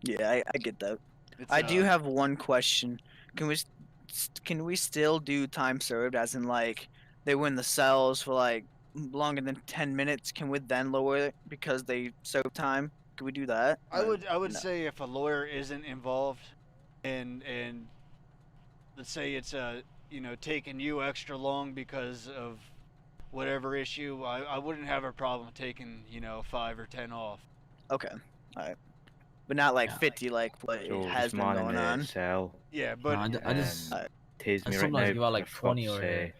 [SPEAKER 7] Yeah, I get that.
[SPEAKER 1] It's,
[SPEAKER 7] I do have one question. Can we still do time served, as in like they were in the cells for like longer than 10 minutes? Can we then lower it because they served time? Can we do that?
[SPEAKER 1] I would
[SPEAKER 7] No.
[SPEAKER 1] say if a lawyer isn't involved, and let's say it's you know, taking you extra long because of whatever issue, I wouldn't have a problem taking, you know, 5 or 10 off.
[SPEAKER 7] Okay. All right. But not like
[SPEAKER 3] Yeah.
[SPEAKER 7] 50 like what
[SPEAKER 2] So
[SPEAKER 7] it has
[SPEAKER 2] this
[SPEAKER 7] been
[SPEAKER 2] man
[SPEAKER 7] going
[SPEAKER 2] in the
[SPEAKER 7] on.
[SPEAKER 2] cell
[SPEAKER 1] Yeah, but
[SPEAKER 3] I just
[SPEAKER 2] tased
[SPEAKER 3] I
[SPEAKER 2] me right
[SPEAKER 3] sometimes
[SPEAKER 2] now.
[SPEAKER 3] give out like
[SPEAKER 2] I forgot
[SPEAKER 3] 20
[SPEAKER 2] to
[SPEAKER 3] or
[SPEAKER 2] say,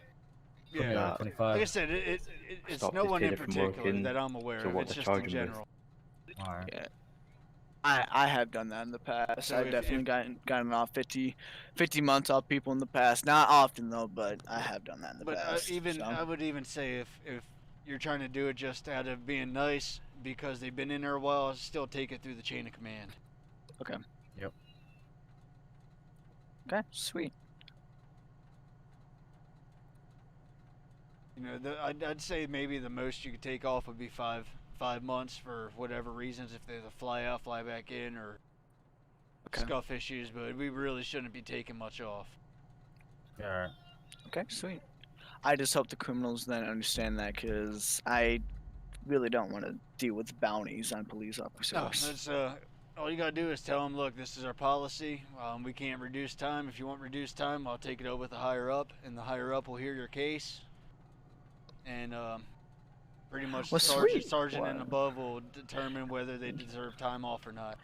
[SPEAKER 3] Put me
[SPEAKER 1] Yeah.
[SPEAKER 3] at
[SPEAKER 2] Like
[SPEAKER 3] 25.
[SPEAKER 1] Like I said, it's
[SPEAKER 2] Stop
[SPEAKER 1] no
[SPEAKER 2] this
[SPEAKER 1] one in
[SPEAKER 2] kid from
[SPEAKER 1] particular
[SPEAKER 2] working
[SPEAKER 1] that I'm aware
[SPEAKER 2] to
[SPEAKER 1] of.
[SPEAKER 2] what
[SPEAKER 1] It's
[SPEAKER 2] they're
[SPEAKER 1] just in
[SPEAKER 2] charging with.
[SPEAKER 1] general.
[SPEAKER 3] All right.
[SPEAKER 7] Yeah. I have done that in the past.
[SPEAKER 1] So
[SPEAKER 7] I've
[SPEAKER 1] if-
[SPEAKER 7] definitely
[SPEAKER 1] if-
[SPEAKER 7] gotten off 50 months off people in the past. Not often though, but I have done that in the
[SPEAKER 1] But
[SPEAKER 7] past. so.
[SPEAKER 1] I would even say if you're trying to do it just out of being nice because they've been in there a while, still take it through the chain of command.
[SPEAKER 7] Okay.
[SPEAKER 3] Yep.
[SPEAKER 7] Okay, sweet.
[SPEAKER 1] You know, I'd say maybe the most you could take off would be 5 months for whatever reasons, if they either fly out, fly back in, or
[SPEAKER 7] Okay.
[SPEAKER 1] scuff issues. But we really shouldn't be taking much off.
[SPEAKER 3] All right.
[SPEAKER 7] Okay, sweet. I just hope the criminals then understand that, because I really don't want to deal with bounties on police officers.
[SPEAKER 1] No, that's all you gotta do is tell them, look, this is our policy. We can't reduce time. If you want reduced time, I'll take it over with the higher up, and the higher up will hear your case. And pretty much
[SPEAKER 7] Well, sweet.
[SPEAKER 1] sergeant and
[SPEAKER 7] Wow.
[SPEAKER 1] above will determine whether they deserve time off or not.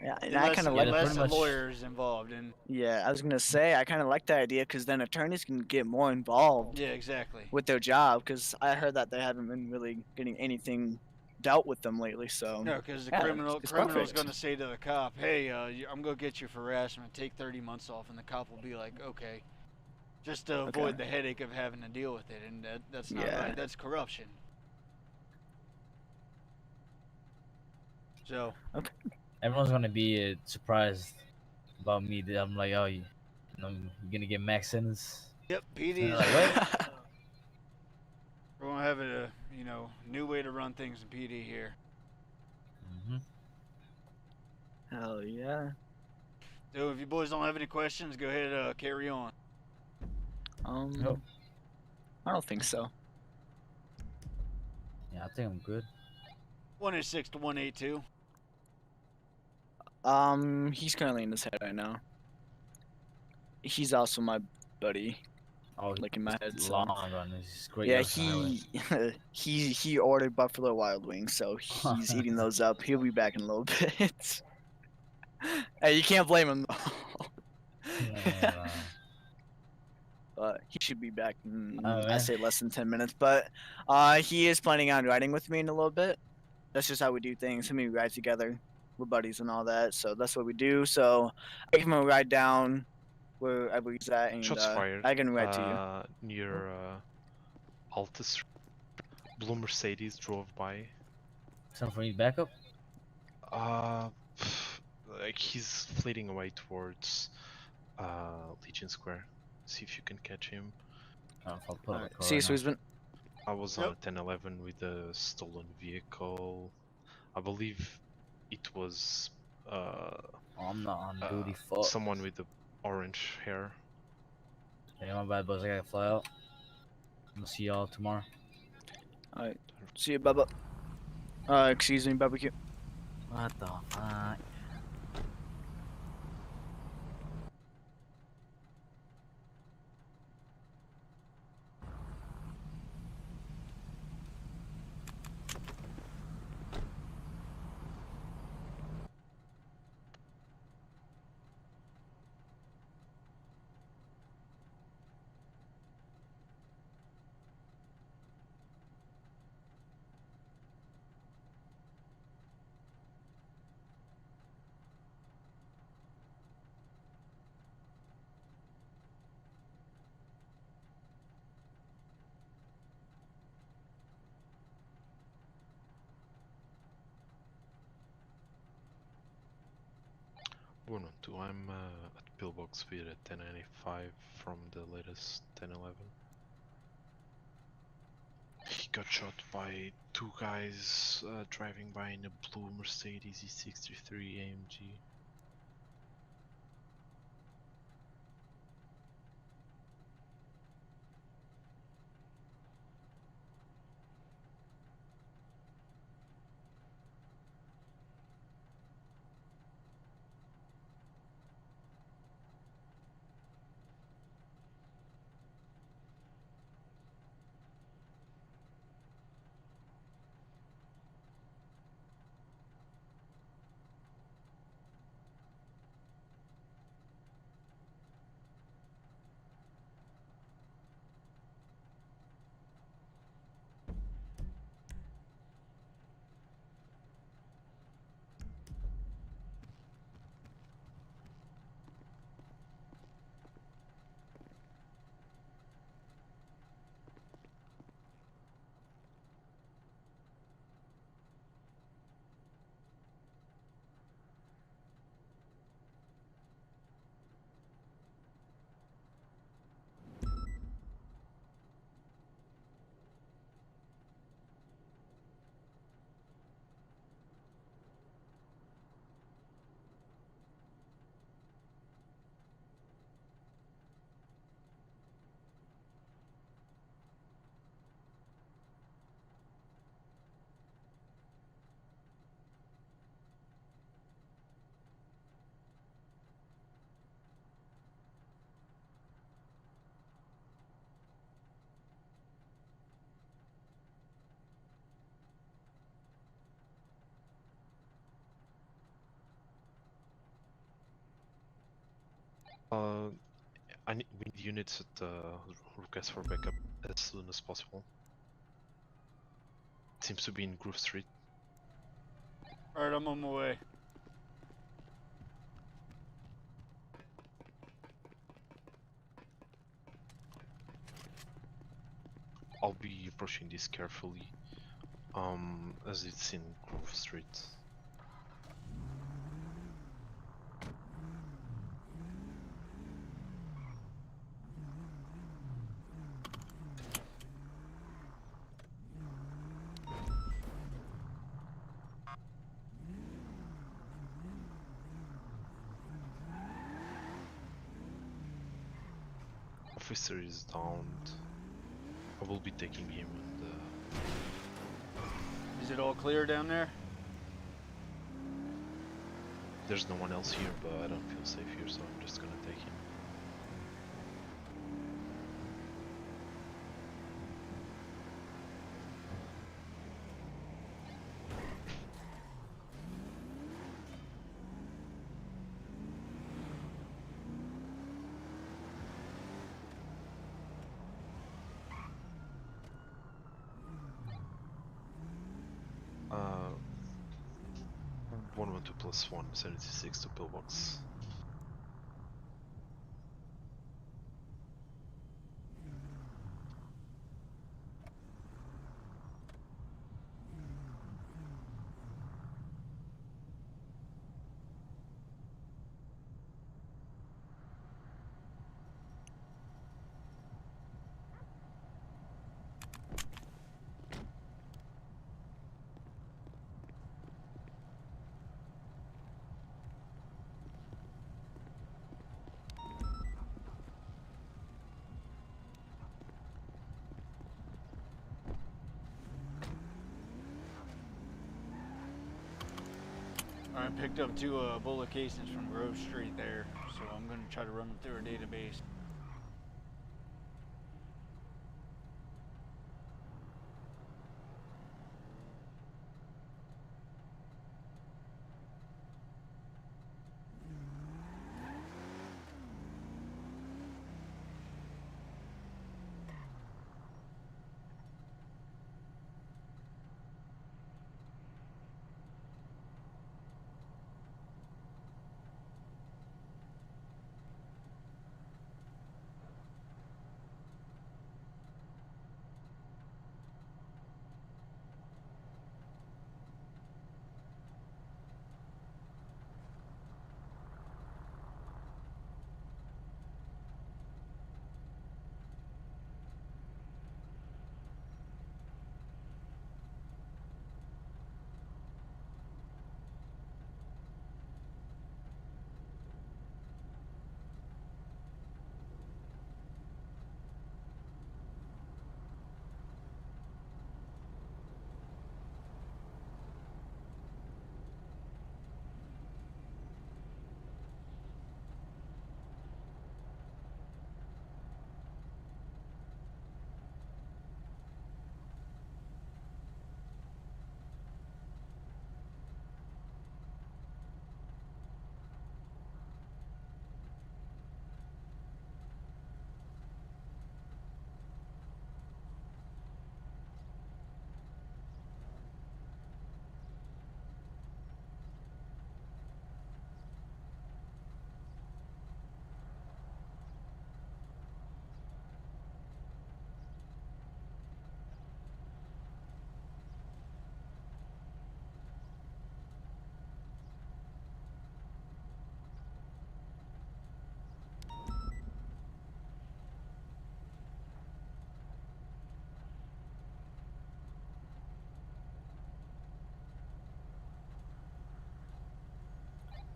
[SPEAKER 7] Yeah, and I kind of
[SPEAKER 3] Yeah,
[SPEAKER 7] like.
[SPEAKER 3] that's
[SPEAKER 1] Unless
[SPEAKER 3] pretty
[SPEAKER 1] the
[SPEAKER 3] much-
[SPEAKER 1] lawyer is involved, and
[SPEAKER 7] Yeah, I was gonna say I kind of like that idea, because then attorneys can get more involved
[SPEAKER 1] yeah, exactly.
[SPEAKER 7] with their job, because I heard that they haven't been really getting anything dealt with them lately. So
[SPEAKER 1] No, because the
[SPEAKER 7] Yeah,
[SPEAKER 1] criminal's
[SPEAKER 7] perfect.
[SPEAKER 1] going to say to the cop, "Hey, I'm going to get you for harassment. Take 30 months off," and the cop will be like, "Okay," just to
[SPEAKER 7] Okay.
[SPEAKER 1] avoid the headache of having to deal with it, and that's not
[SPEAKER 7] Yeah.
[SPEAKER 1] right. That's corruption. So
[SPEAKER 3] Everyone's gonna be surprised about me. That I'm like, oh, you're gonna get max sentence.
[SPEAKER 1] yep, PD.
[SPEAKER 3] They're like, what?
[SPEAKER 1] We're going to have a new way to run things in PD here.
[SPEAKER 3] hmm
[SPEAKER 7] Hell yeah.
[SPEAKER 1] So if you boys don't have any questions, go ahead, carry on.
[SPEAKER 3] Nope.
[SPEAKER 7] I don't think so.
[SPEAKER 3] Yeah, I think I'm good.
[SPEAKER 1] 186 to 182.
[SPEAKER 7] He's currently in his head right now. He's also my buddy,
[SPEAKER 3] Oh,
[SPEAKER 7] like in my head. So.
[SPEAKER 3] long run. He's great.
[SPEAKER 7] Yeah,
[SPEAKER 3] young pilot.
[SPEAKER 7] he ordered Buffalo Wild Wings, so he's eating those up. He'll be back in a little bit. Hey, you can't blame him though.
[SPEAKER 3] Yeah,
[SPEAKER 7] But he should be back in,
[SPEAKER 3] Oh,
[SPEAKER 7] I
[SPEAKER 3] yeah.
[SPEAKER 7] say less than 10 minutes. But he is planning on riding with me in a little bit. That's just how we do things. Him and me ride together. We're buddies and all that, so that's what we do. So I give him a ride down wherever he's at, and
[SPEAKER 4] Shots fired.
[SPEAKER 7] I can ride to you.
[SPEAKER 4] Near Altus. Blue Mercedes drove by.
[SPEAKER 3] Time for me to back up.
[SPEAKER 4] Like he's fleeting away towards Legion Square. See if you can catch him.
[SPEAKER 3] Oh, I'll put up a
[SPEAKER 7] Alright,
[SPEAKER 3] car
[SPEAKER 7] see you,
[SPEAKER 3] right now.
[SPEAKER 7] Sweezman.
[SPEAKER 4] I was
[SPEAKER 1] Yep.
[SPEAKER 4] on 1011 with a stolen vehicle. I believe it was
[SPEAKER 3] Oh, I'm not on duty. Fuck.
[SPEAKER 4] someone with the orange hair.
[SPEAKER 3] Yeah, my bad, boys. I gotta fly out. I'm gonna see y'all tomorrow.
[SPEAKER 7] Alright, see you, Bubba. Excuse me, barbecue.
[SPEAKER 3] What the fuck?
[SPEAKER 4] One on two. I'm at Pillbox Speed at 1095 from the latest 1011. He got shot by two guys driving by in a blue Mercedes E63 AMG. We need units at request for backup as soon as possible. Seems to be in Grove Street.
[SPEAKER 1] Alright, I'm on my way.
[SPEAKER 4] I'll be approaching this carefully, as it's in Grove Street. Officer is downed. I will be taking him and
[SPEAKER 1] Is it all clear down there?
[SPEAKER 4] there's no one else here, but I don't feel safe here, so I'm just gonna take him. Uh, 112 plus 1, 76 to pillbox.
[SPEAKER 1] Alright, picked up 2 bullet casings from Grove Street there, so I'm gonna try to run them through our database.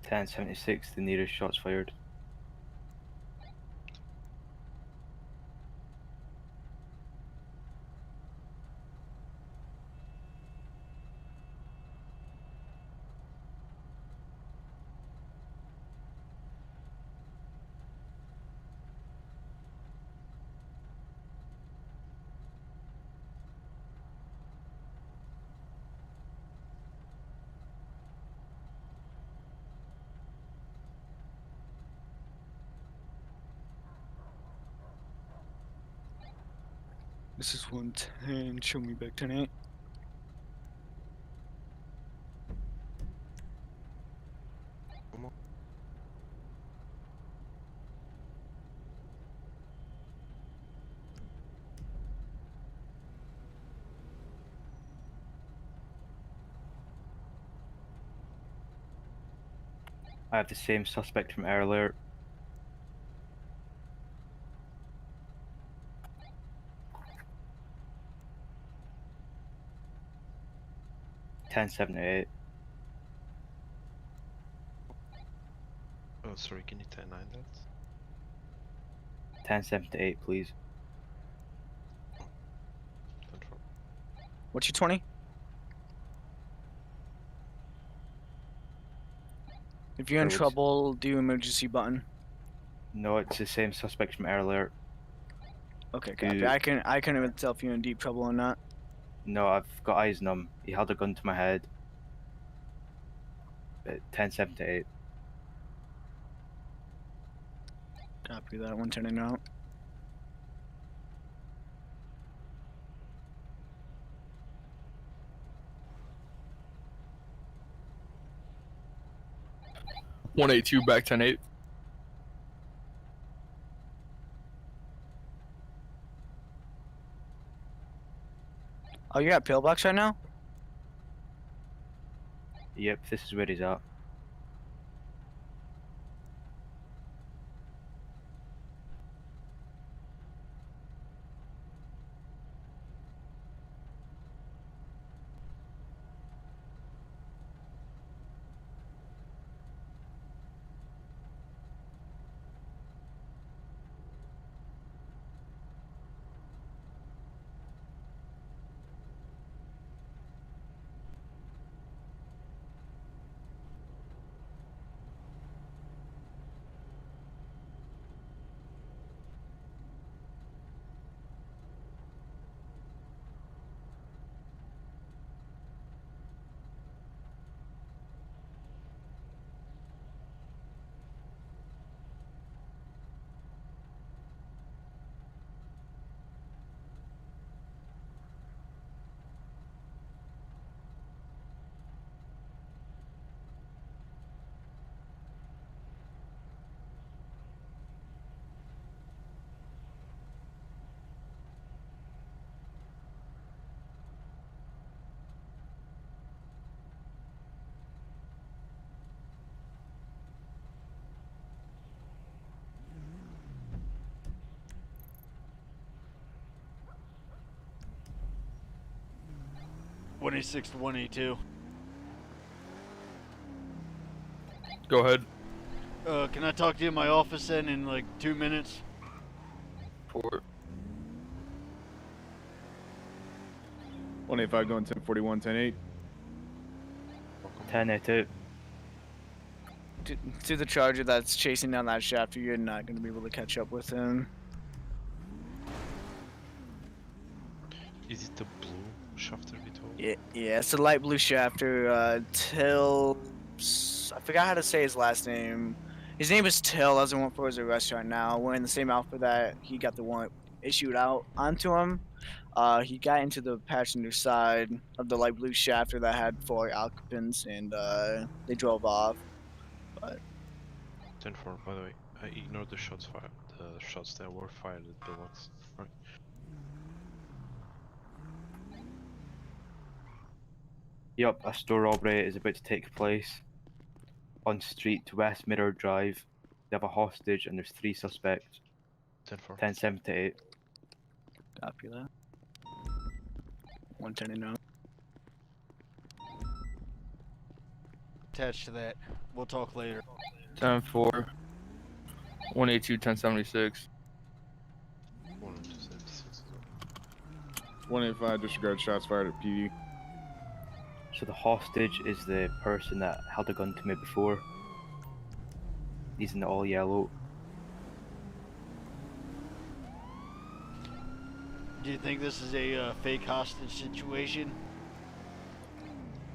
[SPEAKER 2] Ten 76, the nearest shots fired.
[SPEAKER 7] This is 110. Show me back 10-8.
[SPEAKER 2] I have the same suspect from earlier. $10.78.
[SPEAKER 4] Oh, sorry, can you 10-9 that?
[SPEAKER 2] $10.78, please.
[SPEAKER 4] 10-4.
[SPEAKER 7] What's your 20? If you're in
[SPEAKER 2] It was-
[SPEAKER 7] trouble, do emergency button.
[SPEAKER 2] No, it's the same suspect from earlier.
[SPEAKER 7] Okay, copy.
[SPEAKER 2] You-
[SPEAKER 7] I can even tell if you're in deep trouble or not.
[SPEAKER 2] No, I've got eyes on him. He held a gun to my head. 10.78.
[SPEAKER 7] Copy that. 110 and out.
[SPEAKER 5] $182 back 10-8.
[SPEAKER 7] Oh, you're at Pillbox right now?
[SPEAKER 2] Yep, this is where he's at.
[SPEAKER 1] $186 to $182.
[SPEAKER 5] Go ahead.
[SPEAKER 1] Can I talk to you in my office then in like 2 minutes?
[SPEAKER 5] For
[SPEAKER 8] 185 going 1041, 10-8.
[SPEAKER 2] 10.82.
[SPEAKER 7] To the Charger that's chasing down that shaft, you're not going to be able to catch up with him.
[SPEAKER 4] Is it the blue shafter we told?
[SPEAKER 7] Yeah, it's a light blue shafter. Till. I forgot how to say his last name. His name is Till. That's the one for his arrest right now. Wearing the same outfit that he got the warrant issued out onto him. He got into the passenger side of the light blue shafter that had 4 occupants, and they drove off.
[SPEAKER 4] 10-4, by the way, I ignored the shots fired. The shots that were fired at Pillbox. Right.
[SPEAKER 2] Yup, a store robbery is about to take place on street to West Mirror Drive. They have a hostage and there's 3 suspects.
[SPEAKER 4] 10-4.
[SPEAKER 2] 10.78.
[SPEAKER 7] Copy that. 110 and out.
[SPEAKER 1] Attached to that. We'll talk later.
[SPEAKER 5] 10-4. 182 1076.
[SPEAKER 8] 185 disregard shots fired at PD.
[SPEAKER 2] So the hostage is the person that held a gun to me before. He's in the all yellow.
[SPEAKER 1] Do you think this is a fake hostage situation?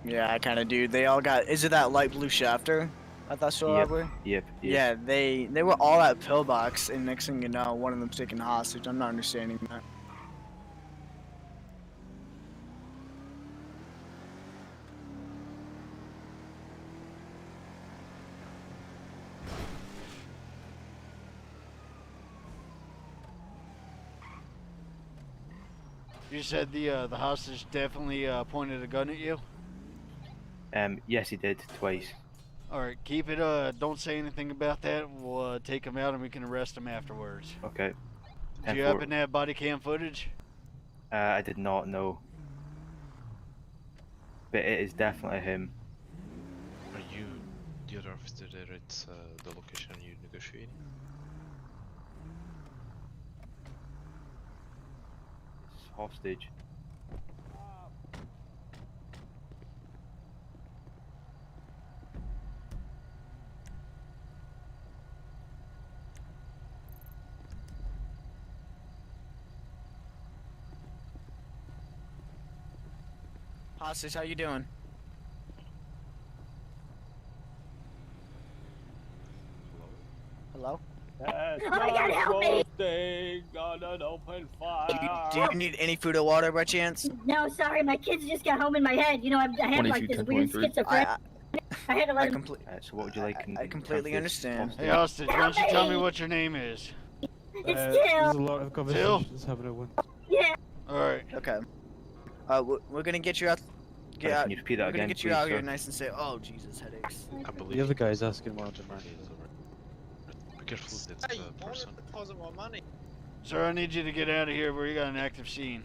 [SPEAKER 7] Yeah, I kind of do. They all got. Is it that light blue shafter? I thought so.
[SPEAKER 2] Yep.
[SPEAKER 7] Robert?
[SPEAKER 2] Yep.
[SPEAKER 7] Yeah, they were all at Pillbox, and next thing you know, one of them's taken hostage. I'm not understanding that.
[SPEAKER 1] You said the hostage definitely pointed a gun at you.
[SPEAKER 2] Yes, he did twice.
[SPEAKER 1] All right, keep it. Don't say anything about that. We'll take him out and we can arrest him afterwards.
[SPEAKER 2] Okay.
[SPEAKER 1] Do you
[SPEAKER 2] 10-4.
[SPEAKER 1] happen to have body cam footage?
[SPEAKER 2] I did not know. But it is definitely him.
[SPEAKER 4] Are you the other officer there at the location you're negotiating?
[SPEAKER 2] It's hostage.
[SPEAKER 7] Hostage, how you doing? Hello?
[SPEAKER 9] Oh
[SPEAKER 10] my God, help me!
[SPEAKER 9] On an open
[SPEAKER 7] Do
[SPEAKER 9] fire.
[SPEAKER 7] you need any food or water by chance?
[SPEAKER 10] No, sorry, my kids just got home in my head. You know, I have like
[SPEAKER 5] 22,
[SPEAKER 10] this
[SPEAKER 5] 10,
[SPEAKER 10] weird
[SPEAKER 5] 23.
[SPEAKER 10] schizophrenia. I had to let them.
[SPEAKER 2] So what would you like?
[SPEAKER 7] I completely understand.
[SPEAKER 1] Hey, hostage, why don't you tell me what your name is?
[SPEAKER 10] It's
[SPEAKER 9] There's a
[SPEAKER 10] still.
[SPEAKER 9] lot of conversations happening at once.
[SPEAKER 10] Yeah.
[SPEAKER 1] All right.
[SPEAKER 7] Okay. We're gonna get you out. Get
[SPEAKER 2] Can
[SPEAKER 7] out.
[SPEAKER 2] you repeat that
[SPEAKER 7] We're gonna
[SPEAKER 2] again,
[SPEAKER 7] get you
[SPEAKER 2] please,
[SPEAKER 7] out here
[SPEAKER 2] sir?
[SPEAKER 7] nice and say, oh Jesus, headaches.
[SPEAKER 4] I believe
[SPEAKER 9] The other guy is asking more
[SPEAKER 4] the
[SPEAKER 9] than
[SPEAKER 4] money is over. Be careful, that's
[SPEAKER 11] Hey,
[SPEAKER 4] the
[SPEAKER 11] I want to
[SPEAKER 4] person.
[SPEAKER 11] deposit my money.
[SPEAKER 1] Sir, I need you to get out of here where you got an active scene.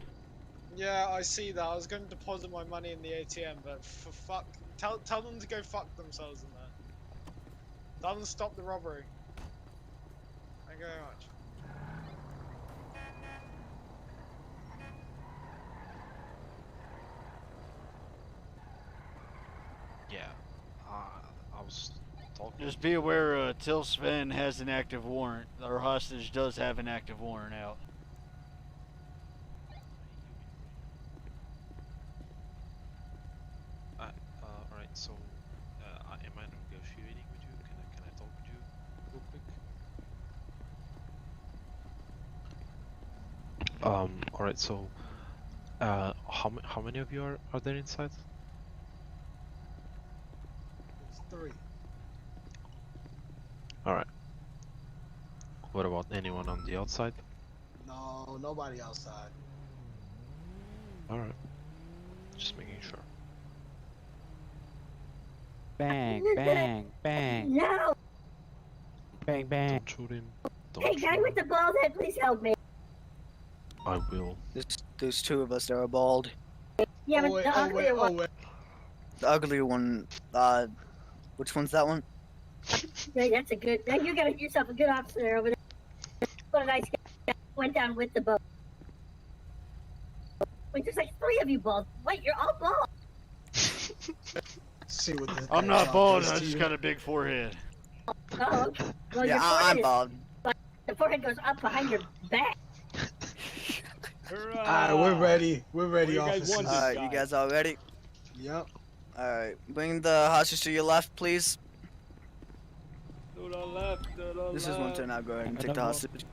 [SPEAKER 11] Yeah, I see that. I was going to deposit my money in the ATM, but for fuck, tell them to go fuck themselves in there. Tell them to stop the robbery. Thank you very much.
[SPEAKER 4] Yeah. I was talking.
[SPEAKER 1] Just be aware, Till Sven has an active warrant. Our hostage does have an active warrant out.
[SPEAKER 4] Alright, so am I negotiating with you? Can I talk with you real quick? Alright, so how many of you are there inside?
[SPEAKER 11] It's 3.
[SPEAKER 4] Alright. What about anyone on the outside?
[SPEAKER 11] No, nobody outside.
[SPEAKER 4] Alright. Just making sure.
[SPEAKER 9] Bang, bang, bang,
[SPEAKER 10] No.
[SPEAKER 9] bang, bang.
[SPEAKER 4] Don't shoot him. Don't
[SPEAKER 10] Hey,
[SPEAKER 4] shoot
[SPEAKER 10] guy
[SPEAKER 4] him.
[SPEAKER 10] with the bald head, please help me.
[SPEAKER 4] I will.
[SPEAKER 7] There's two of us that are bald.
[SPEAKER 10] Yeah, but the uglier one.
[SPEAKER 11] wait.
[SPEAKER 7] The uglier one. Which one's that one?
[SPEAKER 10] Yeah, that's a good. You got yourself a good officer over there. What a nice guy. Went down with the boat. Wait, there's like 3 of you bald. Wait, you're all bald.
[SPEAKER 11] See what the
[SPEAKER 1] I'm not bald, I just got a big forehead.
[SPEAKER 10] Oh, okay. Well,
[SPEAKER 7] Yeah,
[SPEAKER 10] your
[SPEAKER 7] I'm
[SPEAKER 10] forehead is-
[SPEAKER 7] bald.
[SPEAKER 10] The forehead goes up behind your back.
[SPEAKER 11] Alright, we're ready. We're ready,
[SPEAKER 9] What do you guys
[SPEAKER 11] officer.
[SPEAKER 9] want?
[SPEAKER 7] Alright, you guys all ready?
[SPEAKER 11] Yep.
[SPEAKER 7] Alright, bring the hostage to your left, please.
[SPEAKER 9] To the left, to the
[SPEAKER 7] This is one turn. I'll go ahead and
[SPEAKER 9] I
[SPEAKER 7] take the
[SPEAKER 9] don't know.
[SPEAKER 7] hostage.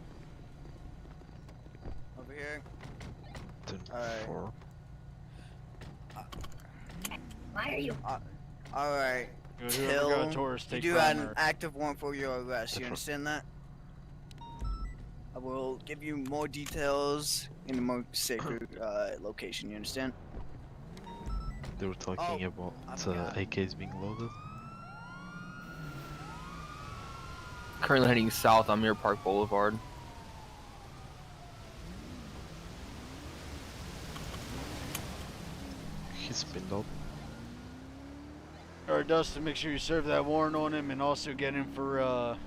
[SPEAKER 7] Over here.
[SPEAKER 4] 10,
[SPEAKER 7] Alright.
[SPEAKER 4] 4.
[SPEAKER 10] Why are you?
[SPEAKER 7] Alright.
[SPEAKER 1] Whoever got a Taurus,
[SPEAKER 7] You
[SPEAKER 1] take
[SPEAKER 7] do have an
[SPEAKER 1] primary.
[SPEAKER 7] active warrant for your arrest. You understand that? I will give you more details in a more safer location. You understand?
[SPEAKER 4] They were talking
[SPEAKER 7] Oh,
[SPEAKER 4] about
[SPEAKER 7] I forgot.
[SPEAKER 4] AKs being loaded.
[SPEAKER 5] Currently heading south on Mirror Park Boulevard.
[SPEAKER 4] He's pinned up.
[SPEAKER 1] Alright, Dustin, make sure you serve that warrant on him and also get him for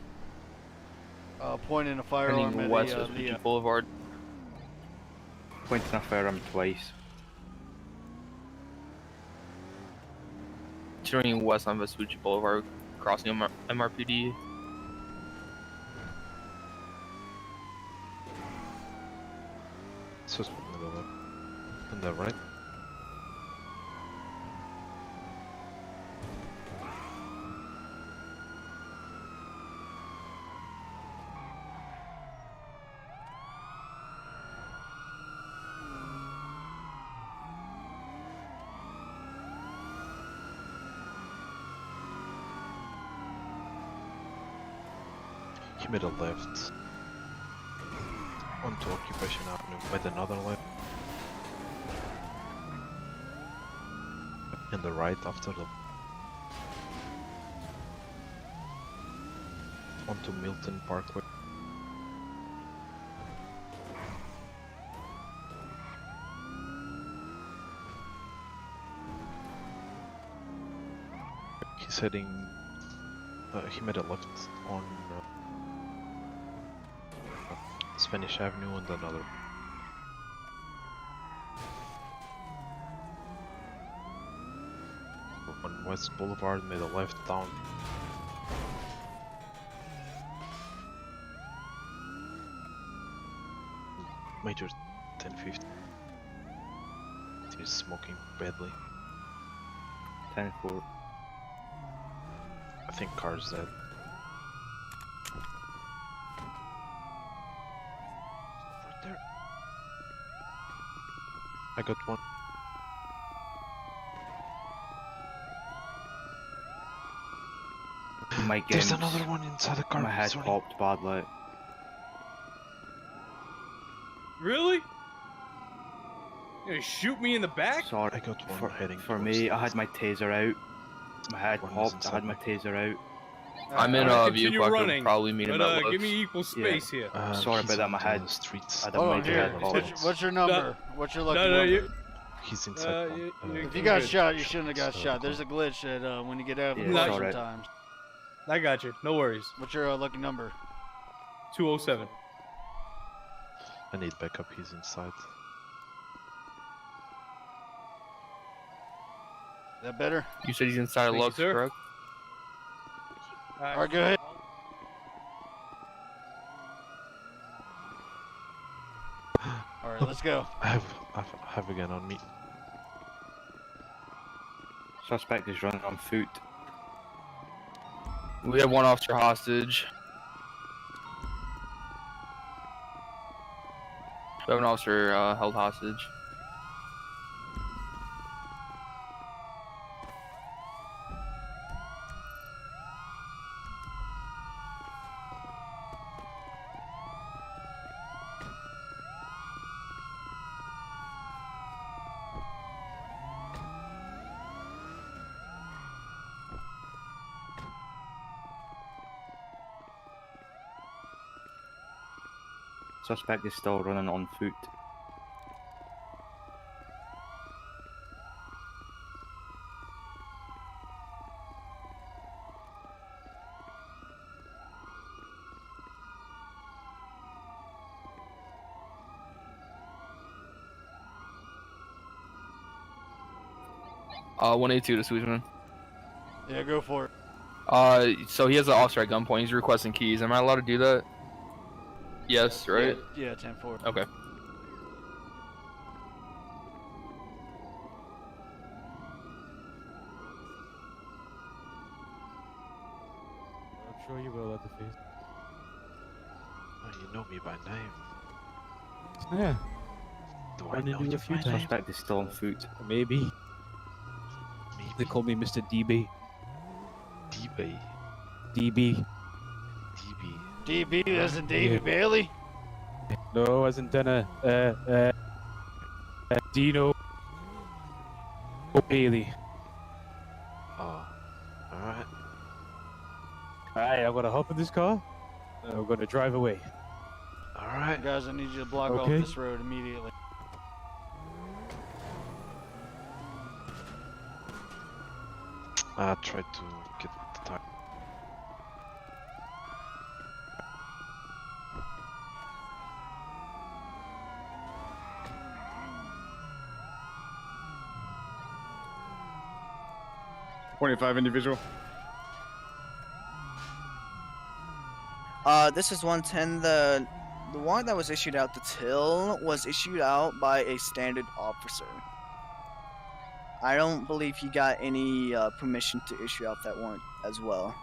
[SPEAKER 1] pointing a firearm
[SPEAKER 5] Heading
[SPEAKER 1] at
[SPEAKER 5] west
[SPEAKER 1] the,
[SPEAKER 5] of Fuji Boulevard.
[SPEAKER 2] Pointing a firearm twice.
[SPEAKER 5] Turning west on Vespucci Boulevard, crossing MRPD.
[SPEAKER 4] So it's on the right. He made a left onto Occupation Avenue with another left. In the right after the onto Milton Parkway. He's heading. He made a left on Spanish Avenue and another. On West Boulevard, made a left down. Major 1050. He's smoking badly.
[SPEAKER 2] 10-4.
[SPEAKER 4] I think car's dead. Right there. I got one.
[SPEAKER 2] My
[SPEAKER 4] There's
[SPEAKER 2] games,
[SPEAKER 4] another one inside the car.
[SPEAKER 2] my head
[SPEAKER 4] Sorry.
[SPEAKER 2] popped badly.
[SPEAKER 12] Really? You gonna shoot me in the back?
[SPEAKER 2] Sorry.
[SPEAKER 4] I got one heading
[SPEAKER 2] For
[SPEAKER 4] towards
[SPEAKER 2] me, I
[SPEAKER 4] the
[SPEAKER 2] had my taser out. My head
[SPEAKER 4] One is
[SPEAKER 2] popped, I
[SPEAKER 4] inside
[SPEAKER 2] had my
[SPEAKER 4] me.
[SPEAKER 2] taser out.
[SPEAKER 5] I'm in
[SPEAKER 12] I'll
[SPEAKER 5] a vehicle.
[SPEAKER 12] continue
[SPEAKER 5] I could
[SPEAKER 12] running,
[SPEAKER 5] probably meet him
[SPEAKER 12] but
[SPEAKER 5] at
[SPEAKER 12] give
[SPEAKER 5] Lowe's.
[SPEAKER 12] me equal space here.
[SPEAKER 2] Sorry
[SPEAKER 4] he's
[SPEAKER 2] about that,
[SPEAKER 4] on
[SPEAKER 2] my
[SPEAKER 4] the
[SPEAKER 2] head.
[SPEAKER 4] streets.
[SPEAKER 2] I
[SPEAKER 1] Hold
[SPEAKER 2] don't
[SPEAKER 1] on,
[SPEAKER 2] mind
[SPEAKER 1] here.
[SPEAKER 2] head popping.
[SPEAKER 1] What's your number? What's your lucky
[SPEAKER 12] no,
[SPEAKER 1] number?
[SPEAKER 12] you-
[SPEAKER 4] He's inside.
[SPEAKER 1] If you got
[SPEAKER 12] good.
[SPEAKER 1] shot, you shouldn't have got shot. There's a glitch that when you get out of the
[SPEAKER 2] Yeah,
[SPEAKER 1] car
[SPEAKER 2] it's alright.
[SPEAKER 1] sometimes.
[SPEAKER 12] I got you. No worries.
[SPEAKER 1] What's your lucky number?
[SPEAKER 12] 207.
[SPEAKER 4] I need backup. He's inside.
[SPEAKER 1] Is that better?
[SPEAKER 5] You said he's inside of
[SPEAKER 12] Thank you,
[SPEAKER 5] Lux,
[SPEAKER 12] sir.
[SPEAKER 5] correct?
[SPEAKER 1] Alright, go ahead. Alright, let's go.
[SPEAKER 4] I have a gun on me.
[SPEAKER 2] Suspect is running on foot.
[SPEAKER 5] We have one officer hostage. We have an officer held hostage.
[SPEAKER 2] Suspect is still running on foot.
[SPEAKER 5] Uh, 182 to Sweetman.
[SPEAKER 1] Yeah, go for it.
[SPEAKER 5] So he has an officer at gunpoint. He's requesting keys. Am I allowed to do that? Yes, right?
[SPEAKER 1] Yeah, 10-4.
[SPEAKER 5] Okay.
[SPEAKER 9] I'm sure you will, Leatherface.
[SPEAKER 4] Oh, you know me by name.
[SPEAKER 9] Yeah,
[SPEAKER 4] Do I
[SPEAKER 9] Run
[SPEAKER 4] know
[SPEAKER 9] into you
[SPEAKER 4] you
[SPEAKER 9] a few
[SPEAKER 4] by
[SPEAKER 9] times.
[SPEAKER 4] name?
[SPEAKER 2] Suspect is still on foot.
[SPEAKER 9] maybe.
[SPEAKER 4] Maybe.
[SPEAKER 9] They call me Mr. DB.
[SPEAKER 4] D-Bay.
[SPEAKER 9] DB.
[SPEAKER 4] DB.
[SPEAKER 1] DB as in Davy
[SPEAKER 9] Yeah.
[SPEAKER 1] Bailey?
[SPEAKER 9] No, as in Dino O'Bailey.
[SPEAKER 4] Oh. Alright.
[SPEAKER 9] Alright, I'm gonna hop in this car. And we're gonna drive away.
[SPEAKER 4] Alright.
[SPEAKER 1] Guys, I need you to block off
[SPEAKER 9] Okay.
[SPEAKER 1] this road immediately.
[SPEAKER 4] I tried to get the time.
[SPEAKER 8] individual.
[SPEAKER 7] This is 110. The warrant that was issued out to Till was issued out by a standard officer. I don't believe he got any permission to issue out that warrant as well.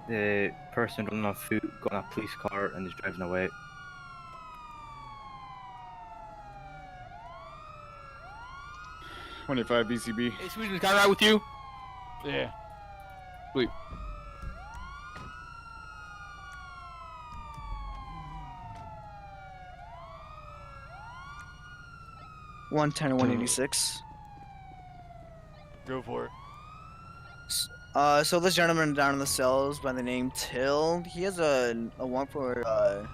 [SPEAKER 2] The person running on foot got in a police car and is driving away.
[SPEAKER 8] BCB.
[SPEAKER 5] Hey, Sweetman, can I ride with you?
[SPEAKER 1] Yeah.
[SPEAKER 5] Sweet.
[SPEAKER 7] One ten 186.
[SPEAKER 1] Go for it.
[SPEAKER 7] So this gentleman down in the cells by the name Till, he has a warrant for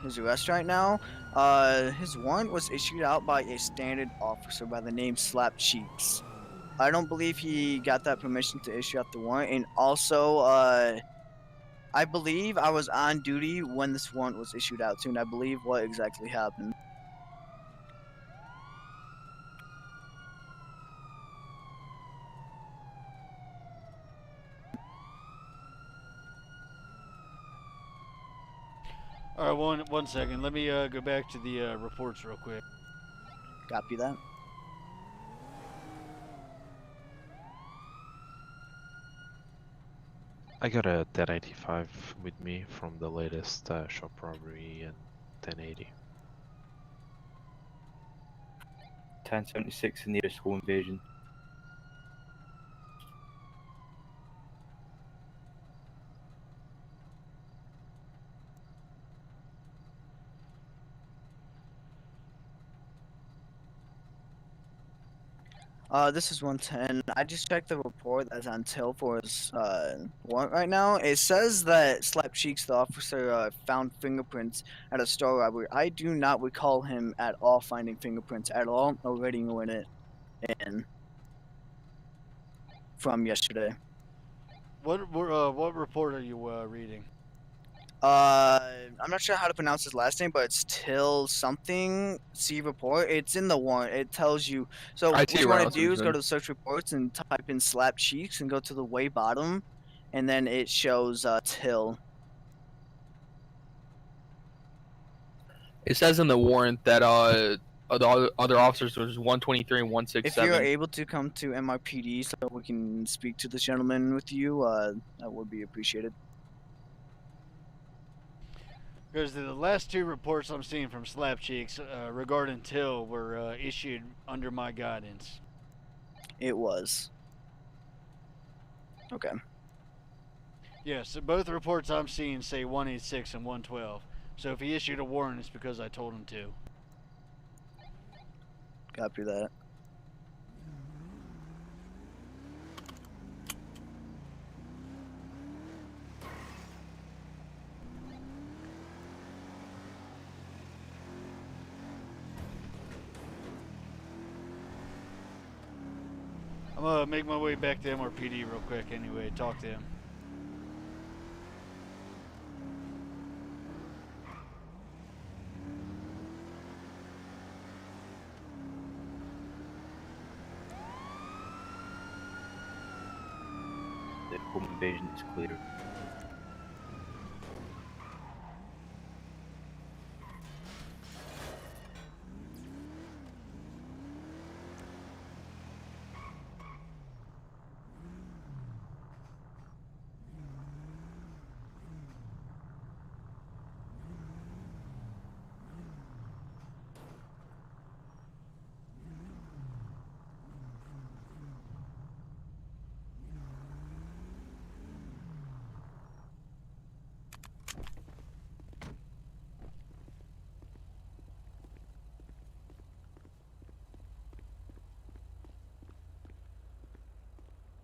[SPEAKER 7] his arrest right now. His warrant was issued out by a standard officer by the name Slap Cheeks. I don't believe he got that permission to issue out the warrant, and also, I believe I was on duty when this warrant was issued out too, and I believe what exactly happened.
[SPEAKER 1] All right, one second. Let me go back to the reports real quick.
[SPEAKER 7] Copy that.
[SPEAKER 4] I got a 1085 with me from the latest shop robbery and 1080.
[SPEAKER 2] 1076, the nearest home invasion.
[SPEAKER 7] This is 110. I just checked the report that's on Till for his warrant right now. It says that Slap Cheeks, the officer, found fingerprints at a store robbery. I do not recall him at all finding fingerprints at all, or reading it in from yesterday.
[SPEAKER 1] What report are you reading?
[SPEAKER 7] I'm not sure how to pronounce his last name, but it's Till something. See report. It's in the warrant. It tells you. So what you want to do is go to the search reports and type in Slap Cheeks and go to the way bottom, and then it shows Till.
[SPEAKER 5] It says in the warrant that the other officers was 123 and 167.
[SPEAKER 7] If you're able to come to MRPD so we can speak to this gentleman with you, that would be appreciated.
[SPEAKER 1] Because the last two reports I'm seeing from Slap Cheeks regarding Till were issued under my guidance.
[SPEAKER 7] It was. Okay.
[SPEAKER 1] Yeah, so both reports I'm seeing say 186 and 112. So if he issued a warrant, it's because I told him to.
[SPEAKER 7] Copy that.
[SPEAKER 1] I'm gonna make my way back to MRPD real quick anyway, talk to him.
[SPEAKER 2] The home invasion is clear.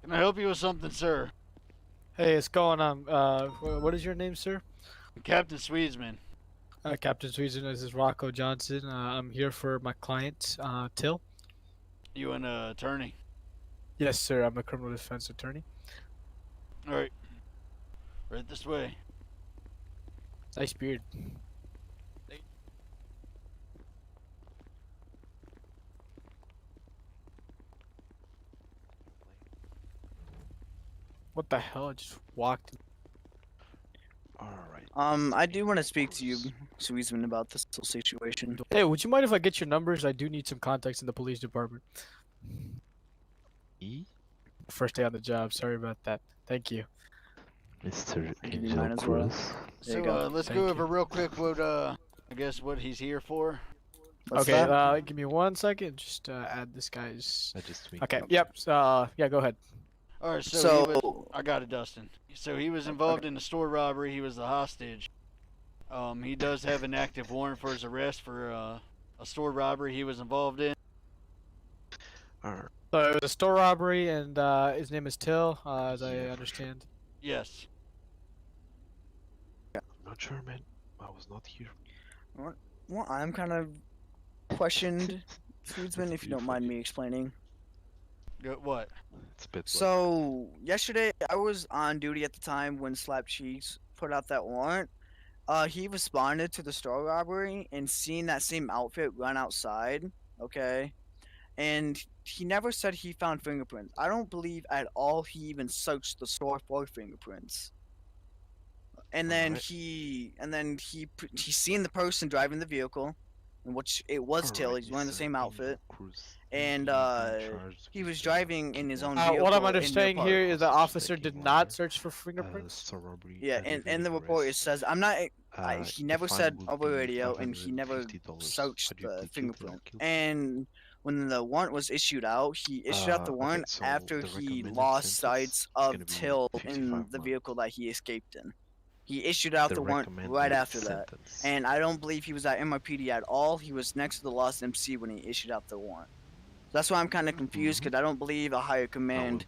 [SPEAKER 1] Can I help you with something, sir?
[SPEAKER 13] Hey, what's going on? What is your name, sir?
[SPEAKER 1] Captain Swedesman.
[SPEAKER 13] Captain Swedesman, this is Rocco Johnson. I'm here for my client, Till.
[SPEAKER 1] You an attorney?
[SPEAKER 13] Yes, sir. I'm a criminal defense attorney.
[SPEAKER 1] All right. Right this way.
[SPEAKER 13] Nice beard. What the hell? I just walked.
[SPEAKER 4] Alright.
[SPEAKER 7] I do want to speak to you, Swedesman, about this whole situation.
[SPEAKER 13] Hey, would you mind if I get your numbers? I do need some contacts in the police department. First day on the job. Sorry about that. Thank you.
[SPEAKER 4] Mr.
[SPEAKER 7] Angel
[SPEAKER 4] Angel
[SPEAKER 7] as well.
[SPEAKER 4] Cruz.
[SPEAKER 1] So let's go over real quick what I guess what he's here for.
[SPEAKER 7] What's
[SPEAKER 13] okay,
[SPEAKER 7] that?
[SPEAKER 13] give me 1 second. Just add this guy's.
[SPEAKER 4] I just tweaked
[SPEAKER 13] Okay.
[SPEAKER 4] it.
[SPEAKER 13] Yep. Yeah, go ahead.
[SPEAKER 1] All right, so,
[SPEAKER 7] So-
[SPEAKER 1] I got it, Dustin. So he was involved in a store robbery. He was the hostage. He does have an active warrant for his arrest for a store robbery he was involved in.
[SPEAKER 4] Alright.
[SPEAKER 13] So it was a store robbery, and his name is Till, as I understand.
[SPEAKER 1] Yes.
[SPEAKER 4] I'm not sure, man. I was not here.
[SPEAKER 7] Well, I'm kind of questioned, Foodsman, if you don't mind me explaining.
[SPEAKER 1] What?
[SPEAKER 4] It's a bit
[SPEAKER 7] So yesterday I was on duty at the time when Slap Cheeks put out that warrant. He responded to the store robbery and seen that same outfit run outside. Okay, and he never said he found fingerprints. I don't believe at all he even searched the store for fingerprints. And then he seen the person driving the vehicle, in which it was Till. He's wearing the same outfit, and he was driving in his own vehicle.
[SPEAKER 13] What I'm
[SPEAKER 7] in the
[SPEAKER 13] understanding here is the
[SPEAKER 7] apartment.
[SPEAKER 13] officer did not search for fingerprints.
[SPEAKER 7] Yeah, and in the report it says I'm not. He never said over radio, and he never searched the fingerprint. And when the warrant was issued out, he issued out the warrant after he lost sight of Till in the vehicle that he escaped in. He issued out the warrant right after that, and I don't believe he was at MRPD at all. He was next to the Lost MC when he issued out the warrant. That's why I'm kind of confused, because I don't believe a higher command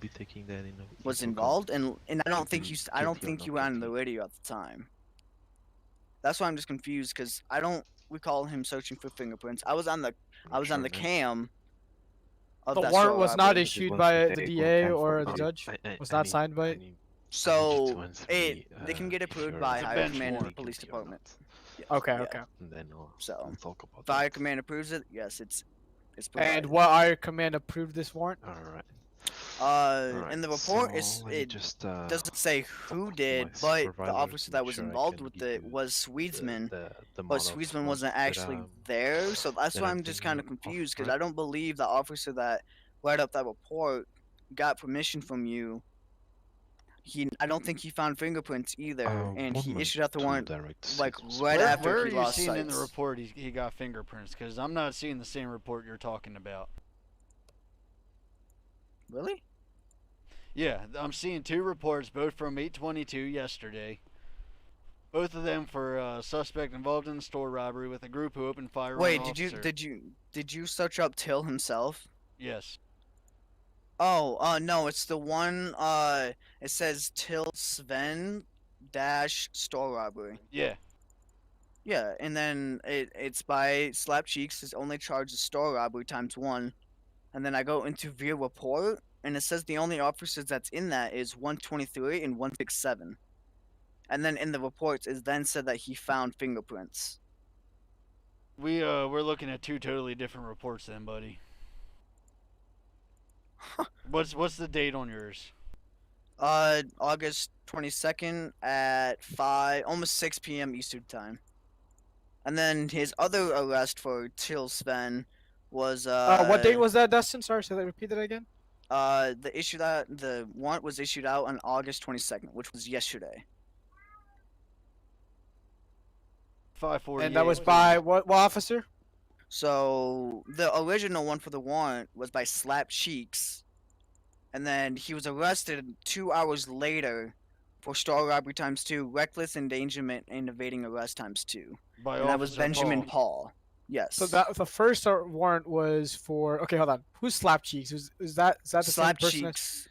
[SPEAKER 7] was involved, and I don't think you were on the radio at the time. That's why I'm just confused, because I don't recall him searching for fingerprints. I was on the cam.
[SPEAKER 13] The warrant was not issued by the DA or the judge. Was not signed by it.
[SPEAKER 7] So they can get approved by higher command in the police department.
[SPEAKER 13] Okay,
[SPEAKER 7] Yeah.
[SPEAKER 13] okay.
[SPEAKER 4] And then
[SPEAKER 7] So
[SPEAKER 4] we'll talk about
[SPEAKER 7] if higher command approves it, yes, it's
[SPEAKER 13] And
[SPEAKER 7] provided.
[SPEAKER 13] what higher command approved this warrant?
[SPEAKER 4] Alright.
[SPEAKER 7] In the report, it doesn't say who did, but the officer that was involved with it was Swedesman, but Swedesman wasn't actually there, so that's why I'm just kind of confused, because I don't believe the officer that wrote up that report got permission from you. I don't think he found fingerprints either, and he issued out the warrant like right after
[SPEAKER 1] Where are
[SPEAKER 7] he
[SPEAKER 1] you
[SPEAKER 7] lost
[SPEAKER 1] seeing in the
[SPEAKER 7] sight.
[SPEAKER 1] report he got fingerprints? Because I'm not seeing the same report you're talking about.
[SPEAKER 7] Really?
[SPEAKER 1] Yeah, I'm seeing two reports, both from 8/22 yesterday. Both of them for a suspect involved in the store robbery with a group who opened fire
[SPEAKER 7] Wait,
[SPEAKER 1] on an officer.
[SPEAKER 7] did you search up Till himself?
[SPEAKER 1] Yes.
[SPEAKER 7] Oh, no, it's the one, it says Till Sven dash store robbery.
[SPEAKER 1] Yeah.
[SPEAKER 7] Yeah, and then it's by Slap Cheeks. His only charge is store robbery ×1. And then I go into view report, and it says the only officers that's in that is 123 and 167. And then in the reports, it then said that he found fingerprints.
[SPEAKER 1] We're looking at two totally different reports then, buddy. What's the date on yours?
[SPEAKER 7] August 22nd at almost 6 p.m. Eastern time. And then his other arrest for Till Sven was
[SPEAKER 13] what date was that, Dustin? Sorry, so repeat that again.
[SPEAKER 7] The warrant was issued out on August 22nd, which was yesterday.
[SPEAKER 1] 548.
[SPEAKER 13] And that was by what officer?
[SPEAKER 7] So the original one for the warrant was by Slap Cheeks, and then he was arrested 2 hours later for store robbery ×2, reckless endangerment, and evading arrest ×2. And that was
[SPEAKER 1] Officer
[SPEAKER 7] Benjamin Paul. Yes.
[SPEAKER 13] So that the first warrant was for. Okay, hold on. Who's Slap Cheeks? Is that the
[SPEAKER 7] Slap
[SPEAKER 13] same person?
[SPEAKER 7] Cheeks.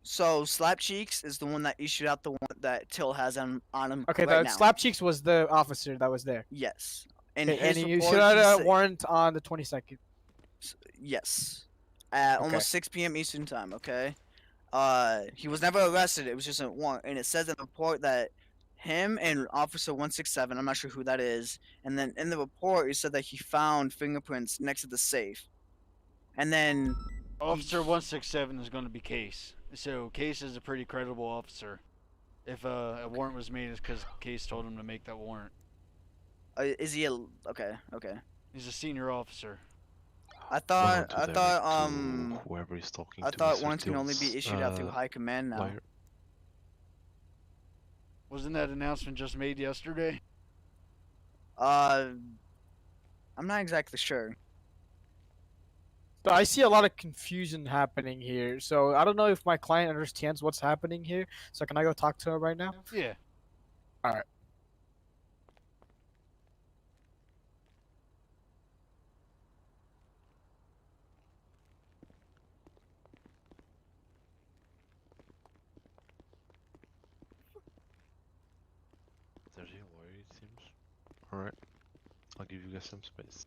[SPEAKER 7] So Slap Cheeks is the one that issued out the warrant that Till has on him.
[SPEAKER 13] Okay,
[SPEAKER 7] right
[SPEAKER 13] the
[SPEAKER 7] now.
[SPEAKER 13] Slap Cheeks was the officer that was there.
[SPEAKER 7] Yes.
[SPEAKER 13] And
[SPEAKER 7] his
[SPEAKER 13] he
[SPEAKER 7] report,
[SPEAKER 13] issued out
[SPEAKER 7] he
[SPEAKER 13] a
[SPEAKER 7] said-
[SPEAKER 13] warrant on the 22nd.
[SPEAKER 7] Yes. At
[SPEAKER 13] Okay.
[SPEAKER 7] almost 6 p.m. Eastern time, okay? He was never arrested, it was just a warrant. And it says in the report that him and Officer 167, I'm not sure who that is, and then in the report it said that he found fingerprints next to the safe. And then
[SPEAKER 1] Officer 167 is going to be Case. So Case is a pretty credible officer. If a warrant was made, it's because Case told him to make that warrant.
[SPEAKER 7] is he okay?
[SPEAKER 1] He's a senior officer.
[SPEAKER 7] I thought
[SPEAKER 4] whoever is talking
[SPEAKER 7] I
[SPEAKER 4] to
[SPEAKER 7] thought
[SPEAKER 4] Mr.
[SPEAKER 7] warrants can only be
[SPEAKER 4] Till's,
[SPEAKER 7] issued out through high command now.
[SPEAKER 4] wire.
[SPEAKER 1] Wasn't that announcement just made yesterday?
[SPEAKER 7] I'm not exactly sure.
[SPEAKER 13] So I see a lot of confusion happening here. So I don't know if my client understands what's happening here. So can I go talk to her right now?
[SPEAKER 1] Yeah.
[SPEAKER 13] All right.
[SPEAKER 4] Alright. I'll give you guys some space.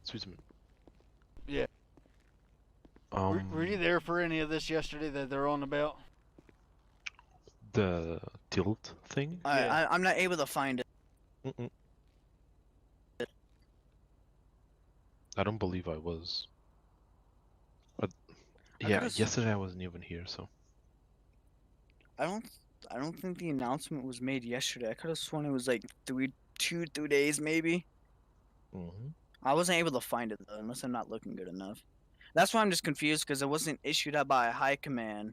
[SPEAKER 4] Sweetsman.
[SPEAKER 1] Yeah. Were you there for any of this yesterday that they're on about?
[SPEAKER 4] The tilt thing?
[SPEAKER 7] I'm not able to find it.
[SPEAKER 4] Mm-mm. I don't believe I was. But yeah, yesterday I wasn't even here, so.
[SPEAKER 7] I don't think the announcement was made yesterday. I could have sworn it was like 3 days maybe. I wasn't able to find it though, unless I'm not looking good enough. That's why I'm just confused because it wasn't issued out by high command.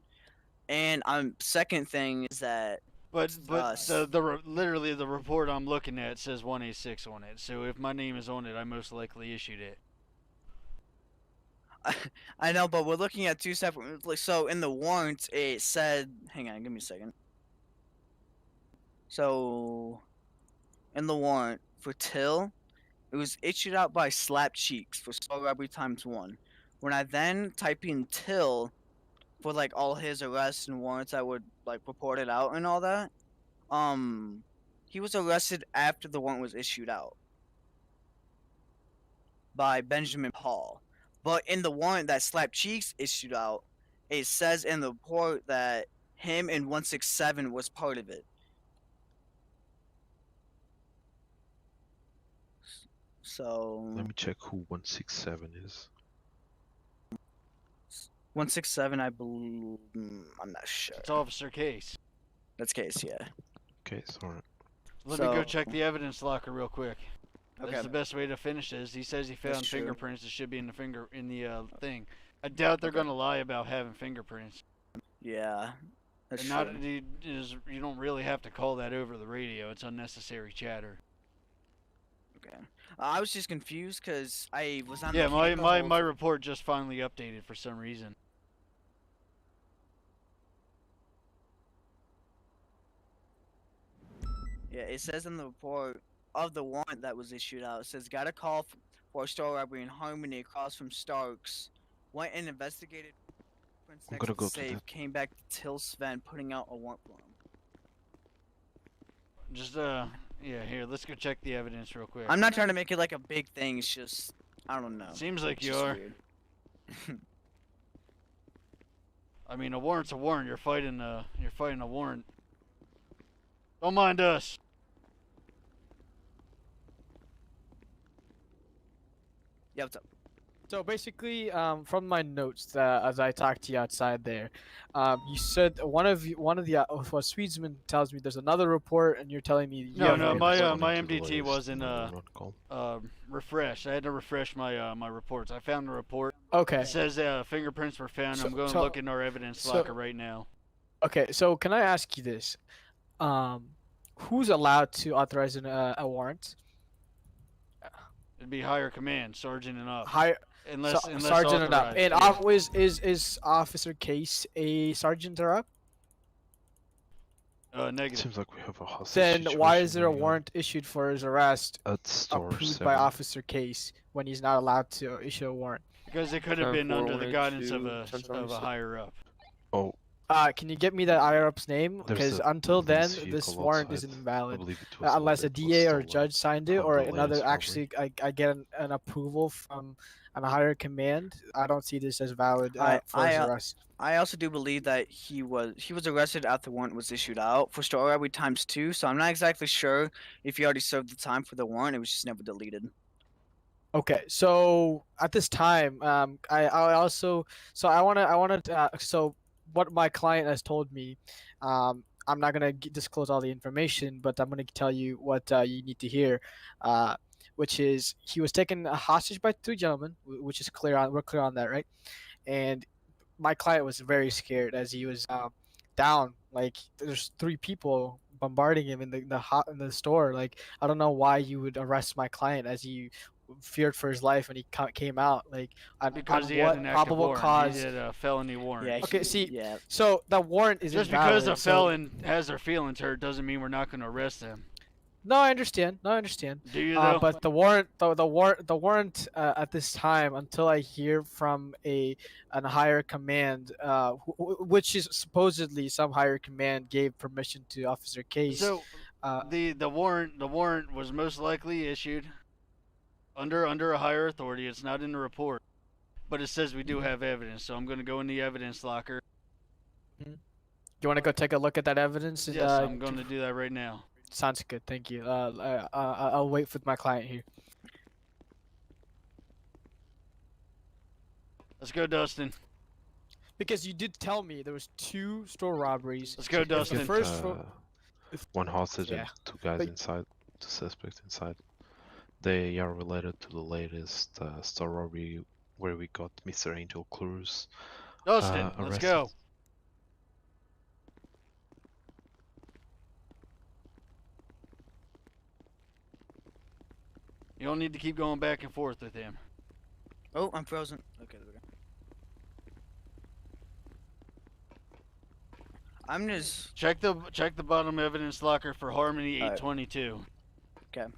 [SPEAKER 7] And second thing is that.
[SPEAKER 1] But literally the report I'm looking at says 186 on it. So if my name is on it, I most likely issued it.
[SPEAKER 7] I know, but we're looking at two separate. So in the warrant, it said. Hang on, give me a second. So, in the warrant for Till, it was issued out by Slap Cheeks for store robbery ×1. When I then type in Till for like all his arrests and warrants I would like report it out and all that, he was arrested after the warrant was issued out by Benjamin Paul. But in the warrant that Slap Cheeks issued out, it says in the report that him and 167 was part of it. So
[SPEAKER 4] let me check who 167 is.
[SPEAKER 7] 167, I believe. I'm not sure.
[SPEAKER 1] It's Officer Case.
[SPEAKER 7] That's Case, yeah.
[SPEAKER 4] Case, alright.
[SPEAKER 1] Let me go check the evidence locker real quick.
[SPEAKER 7] Okay.
[SPEAKER 1] That's the best way to finish this. He says he found fingerprints that should be in the thing. I doubt they're gonna lie about having fingerprints.
[SPEAKER 7] Yeah. That's
[SPEAKER 1] And
[SPEAKER 7] true.
[SPEAKER 1] you don't really have to call that over the radio. It's unnecessary chatter.
[SPEAKER 7] Okay. I was just confused because I was on.
[SPEAKER 1] Yeah,
[SPEAKER 7] the
[SPEAKER 1] my report just finally updated for some reason.
[SPEAKER 7] Yeah, it says in the report of the warrant that was issued out. It says got a call for a store robbery in Harmony across from Starks. Went and investigated.
[SPEAKER 4] I'm gonna go to
[SPEAKER 7] safe.
[SPEAKER 4] that.
[SPEAKER 7] Came back to Till Sven putting out a warrant for him.
[SPEAKER 1] Just yeah, here, let's go check the evidence real quick.
[SPEAKER 7] I'm not trying to make it like a big thing. It's just I don't know.
[SPEAKER 1] Seems like
[SPEAKER 7] It's
[SPEAKER 1] you
[SPEAKER 7] just
[SPEAKER 1] are.
[SPEAKER 7] weird.
[SPEAKER 1] I mean, a warrant's a warrant. You're fighting a warrant. Don't mind us.
[SPEAKER 7] Yeah, what's up?
[SPEAKER 13] So basically, from my notes, as I talked to you outside there, you said one of the Swedesman tells me there's another report, and you're telling me
[SPEAKER 1] No, my MDT wasn't refreshed. I had to refresh my my reports. I found the report.
[SPEAKER 13] Okay.
[SPEAKER 1] It says fingerprints were found. I'm going to look in our evidence locker right now.
[SPEAKER 13] Okay, so can I ask you this? Who's allowed to authorize a warrant?
[SPEAKER 1] It'd be higher command, sergeant and up.
[SPEAKER 13] Unless sergeant and up.
[SPEAKER 1] authorized,
[SPEAKER 13] And
[SPEAKER 1] yeah.
[SPEAKER 13] is Officer Case a sergeant or up?
[SPEAKER 1] Negative.
[SPEAKER 4] Seems like we have a hostage
[SPEAKER 13] Then why is
[SPEAKER 4] situation
[SPEAKER 13] there a
[SPEAKER 4] going on.
[SPEAKER 13] warrant issued for his arrest
[SPEAKER 4] At store
[SPEAKER 13] approved
[SPEAKER 4] 7.
[SPEAKER 13] by Officer Case when he's not allowed to issue a warrant?
[SPEAKER 1] Because it could have been under the guidance of a higher up.
[SPEAKER 4] Oh,
[SPEAKER 13] Can you get me that higher up's name?
[SPEAKER 4] There's
[SPEAKER 13] Because
[SPEAKER 4] a
[SPEAKER 13] until then,
[SPEAKER 4] police
[SPEAKER 13] this
[SPEAKER 4] vehicle
[SPEAKER 13] warrant
[SPEAKER 4] outside.
[SPEAKER 13] isn't valid.
[SPEAKER 4] I believe it was
[SPEAKER 13] Unless a
[SPEAKER 4] loaded, was
[SPEAKER 13] DA or a
[SPEAKER 4] stolen.
[SPEAKER 13] judge signed it, or
[SPEAKER 4] Probably
[SPEAKER 13] another
[SPEAKER 4] is,
[SPEAKER 13] actually I get an approval from a higher command. I don't see this as valid for his arrest.
[SPEAKER 7] I also do believe that he was arrested after the warrant was issued out for store robbery ×2. So I'm not exactly sure if he already served the time for the warrant. It was just never deleted.
[SPEAKER 13] Okay, so at this time, I wanted so what my client has told me, I'm not gonna disclose all the information, but I'm gonna tell you what you need to hear, which is he was taken hostage by 2 gentlemen, which is we're clear on that, right? And my client was very scared as he was down. Like there's 3 people bombarding him in the store. Like I don't know why you would arrest my client as he feared for his life when he came out. Like
[SPEAKER 1] Because he
[SPEAKER 13] what
[SPEAKER 1] had an active
[SPEAKER 13] probable
[SPEAKER 1] warrant.
[SPEAKER 13] cause?
[SPEAKER 1] He had a felony warrant.
[SPEAKER 7] Yeah.
[SPEAKER 13] Okay, so that warrant is
[SPEAKER 1] Just
[SPEAKER 13] invalid.
[SPEAKER 1] because a felon has their feelings hurt doesn't mean we're not going to arrest them.
[SPEAKER 13] No, I understand. No, I understand.
[SPEAKER 1] Do you though?
[SPEAKER 13] But the warrant at this time, until I hear from a higher command, which is supposedly some higher command gave permission to Officer Case.
[SPEAKER 1] So the warrant was most likely issued under a higher authority. It's not in the report, but it says we do have evidence. So I'm going to go in the evidence locker.
[SPEAKER 13] You want to go take a look at that evidence?
[SPEAKER 1] Yes, I'm going to do that right now.
[SPEAKER 13] Sounds good. Thank you. I'll wait for my client here.
[SPEAKER 1] Let's go, Dustin.
[SPEAKER 13] Because you did tell me there was 2 store robberies.
[SPEAKER 1] Let's go, Dustin.
[SPEAKER 13] The first
[SPEAKER 4] one hostage
[SPEAKER 13] Yeah.
[SPEAKER 4] and 2 guys
[SPEAKER 13] But-
[SPEAKER 4] inside, 2 suspects inside. They are related to the latest store robbery where we got Mr. Angel Cruz.
[SPEAKER 1] Dustin, let's
[SPEAKER 4] arrested.
[SPEAKER 1] go. You don't need to keep going back and forth with him.
[SPEAKER 7] Oh, I'm frozen. Okay, there we go. I'm just
[SPEAKER 1] Check the bottom evidence locker for Harmony
[SPEAKER 7] Alright.
[SPEAKER 1] 822.
[SPEAKER 7] okay.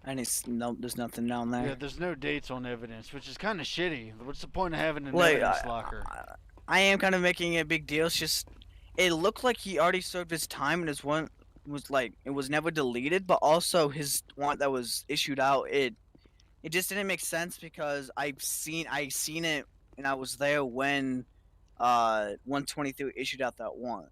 [SPEAKER 7] And it's nope, there's nothing down there.
[SPEAKER 1] Yeah, there's no dates on evidence, which is kind of shitty. What's the point of having an
[SPEAKER 7] Wait,
[SPEAKER 1] evidence locker?
[SPEAKER 7] I am kind of making a big deal. It's just it looked like he already served his time and his warrant was like it was never deleted, but also his warrant that was issued out it just didn't make sense because I seen it and I was there when 123 issued out that warrant.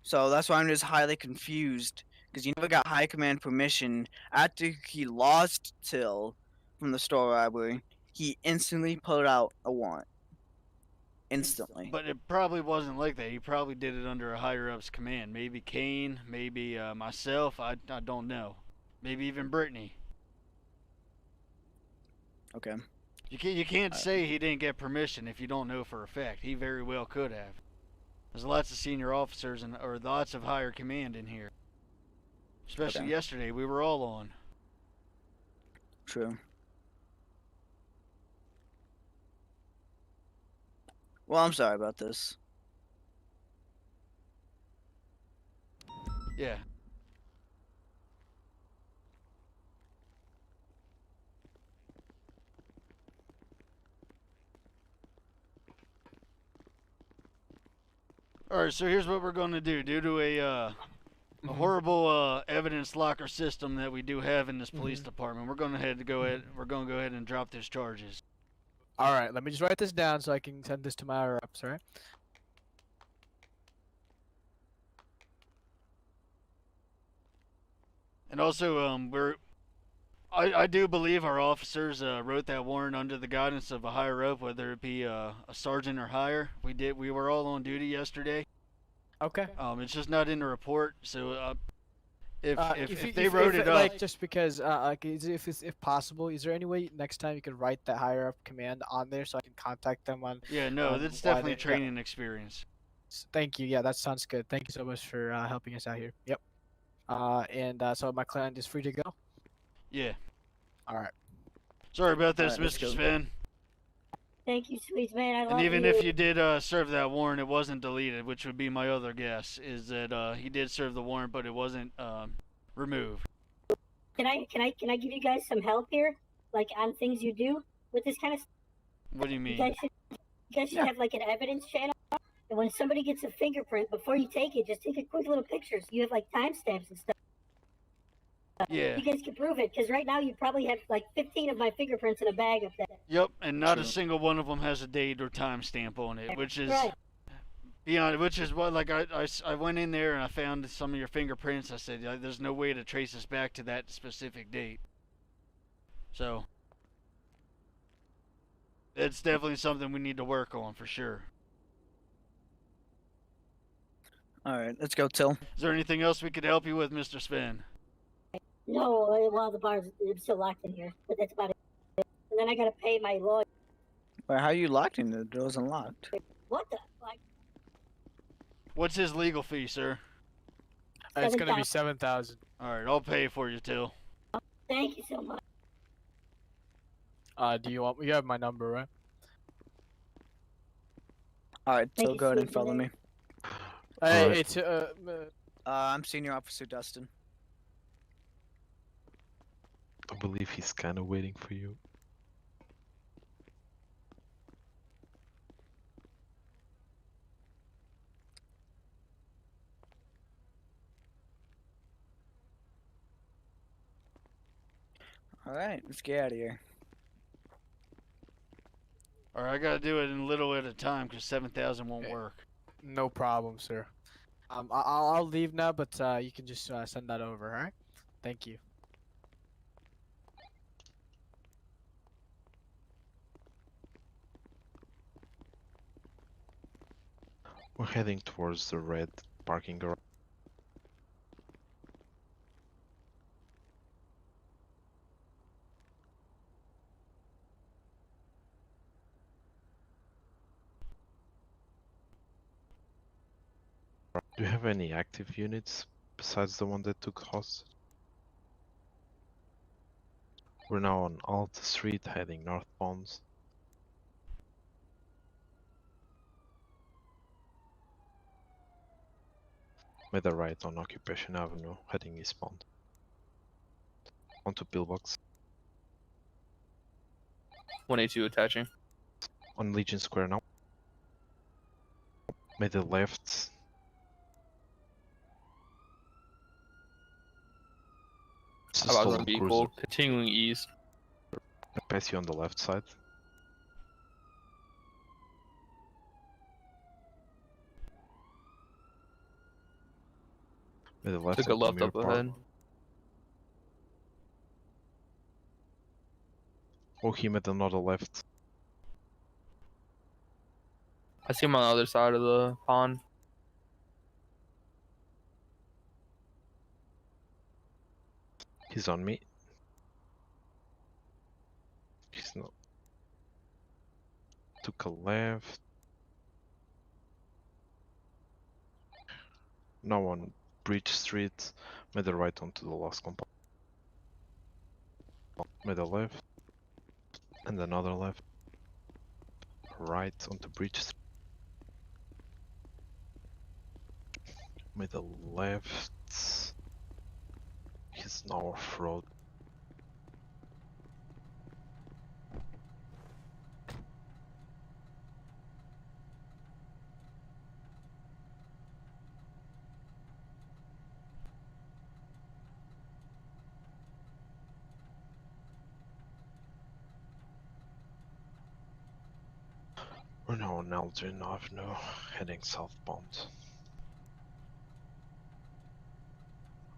[SPEAKER 7] So that's why I'm just highly confused because you never got high command permission after he lost Till from the store robbery. He instantly put out a warrant. Instantly.
[SPEAKER 1] But it probably wasn't like that. He probably did it under a higher up's command. Maybe Kane, maybe myself. I don't know. Maybe even Brittany.
[SPEAKER 7] Okay.
[SPEAKER 1] You can't say he didn't get permission if you don't know for a fact. He very well could have. There's lots of senior officers or lots of higher command in here. Especially yesterday, we were all on.
[SPEAKER 7] True. Well, I'm sorry about this.
[SPEAKER 1] Yeah. Alright, so here's what we're going to do. Due to a horrible evidence locker system that we do have in this police department, we're going to go ahead and drop these charges.
[SPEAKER 13] All right, let me just write this down so I can send this to my higher ups. All right.
[SPEAKER 1] And also, I do believe our officers wrote that warrant under the guidance of a higher up, whether it be a sergeant or higher. We were all on duty yesterday.
[SPEAKER 13] Okay.
[SPEAKER 1] It's just not in the report, so if
[SPEAKER 13] you-
[SPEAKER 1] they wrote it up,
[SPEAKER 13] like just because like if possible, is there any way next time you could write that higher up command on there so I can contact them on?
[SPEAKER 1] yeah, no,
[SPEAKER 13] on
[SPEAKER 1] that's
[SPEAKER 13] why
[SPEAKER 1] definitely
[SPEAKER 13] they-
[SPEAKER 1] training experience.
[SPEAKER 13] Thank you. Yeah, that sounds good. Thank you so much for helping us out here. Yep. So my client is free to go.
[SPEAKER 1] Yeah.
[SPEAKER 13] All right.
[SPEAKER 1] Sorry about this,
[SPEAKER 7] Alright, let's
[SPEAKER 1] Mr.
[SPEAKER 7] go.
[SPEAKER 1] Sven.
[SPEAKER 10] Thank you, sweet man. I love
[SPEAKER 1] And even
[SPEAKER 10] you.
[SPEAKER 1] if you did serve that warrant, it wasn't deleted, which would be my other guess, is that he did serve the warrant, but it wasn't removed.
[SPEAKER 10] Can I give you guys some help here, like on things you do with this kind of stuff?
[SPEAKER 1] What do you mean?
[SPEAKER 10] You guys should have like an evidence channel, and when somebody gets a fingerprint, before you take it, just take a quick little picture. So you have like timestamps and stuff.
[SPEAKER 1] Yeah.
[SPEAKER 10] You guys can prove it, because right now you probably have like 15 of my fingerprints in a bag up there.
[SPEAKER 1] Yep, and not a
[SPEAKER 7] True.
[SPEAKER 1] single one of them has a date or timestamp on it, which is
[SPEAKER 10] Right.
[SPEAKER 1] beyond. Which is what, like, I went in there and I found some of your fingerprints. I said, there's no way to trace us back to that specific date. So it's definitely something we need to work on for sure.
[SPEAKER 7] All right, let's go, Till.
[SPEAKER 1] Is there anything else we could help you with, Mr. Sven?
[SPEAKER 10] No, well, the bar's I'm still locked in here, but that's about it. And then I gotta pay my lawyer.
[SPEAKER 7] Wait, how are you locked in? The door's unlocked.
[SPEAKER 10] What the? Like,
[SPEAKER 1] What's his legal fee, sir?
[SPEAKER 13] It's gonna be 7,000.
[SPEAKER 1] All right, I'll pay for you, Till.
[SPEAKER 10] thank you so much.
[SPEAKER 13] Do you want? You have my number, right?
[SPEAKER 7] All right,
[SPEAKER 10] Thank
[SPEAKER 7] Till,
[SPEAKER 10] you,
[SPEAKER 7] go ahead and
[SPEAKER 10] sweet
[SPEAKER 7] follow
[SPEAKER 10] man.
[SPEAKER 7] me.
[SPEAKER 13] Hey,
[SPEAKER 4] Alright.
[SPEAKER 13] it's
[SPEAKER 7] I'm Senior Officer Dustin.
[SPEAKER 4] I believe he's kind of waiting for you.
[SPEAKER 7] All right, let's get out of here.
[SPEAKER 1] All right, I gotta do it in a little at a time because 7,000 won't work.
[SPEAKER 13] no problem, sir. I'll leave now, but you can just send that over, all right? Thank you.
[SPEAKER 4] We're heading towards the red parking garage. Do you have any active units besides the one that took hostage? We're now on Alta Street heading northbound. Made a right on Occupation Avenue, heading eastbound. Onto Pillbox.
[SPEAKER 5] 182 attaching.
[SPEAKER 4] On Legion Square now. Made a left. It's a
[SPEAKER 5] How about
[SPEAKER 4] stolen
[SPEAKER 5] the vehicle?
[SPEAKER 4] cruiser.
[SPEAKER 5] Continuing east.
[SPEAKER 4] I pass you on the left side. Made a left.
[SPEAKER 5] Took a
[SPEAKER 4] onto
[SPEAKER 5] left
[SPEAKER 4] Mirror
[SPEAKER 5] up
[SPEAKER 4] Park.
[SPEAKER 5] ahead.
[SPEAKER 4] Oh, he made another left.
[SPEAKER 5] I see him on the other side of the pond.
[SPEAKER 4] He's on me. He's not. Took a left. Now on Bridge Street. Made a right onto the last compound. Made a left. And another left. Right onto Bridge Street. Made a left. He's now off-road. We're now on Aldrin Avenue, heading southbound.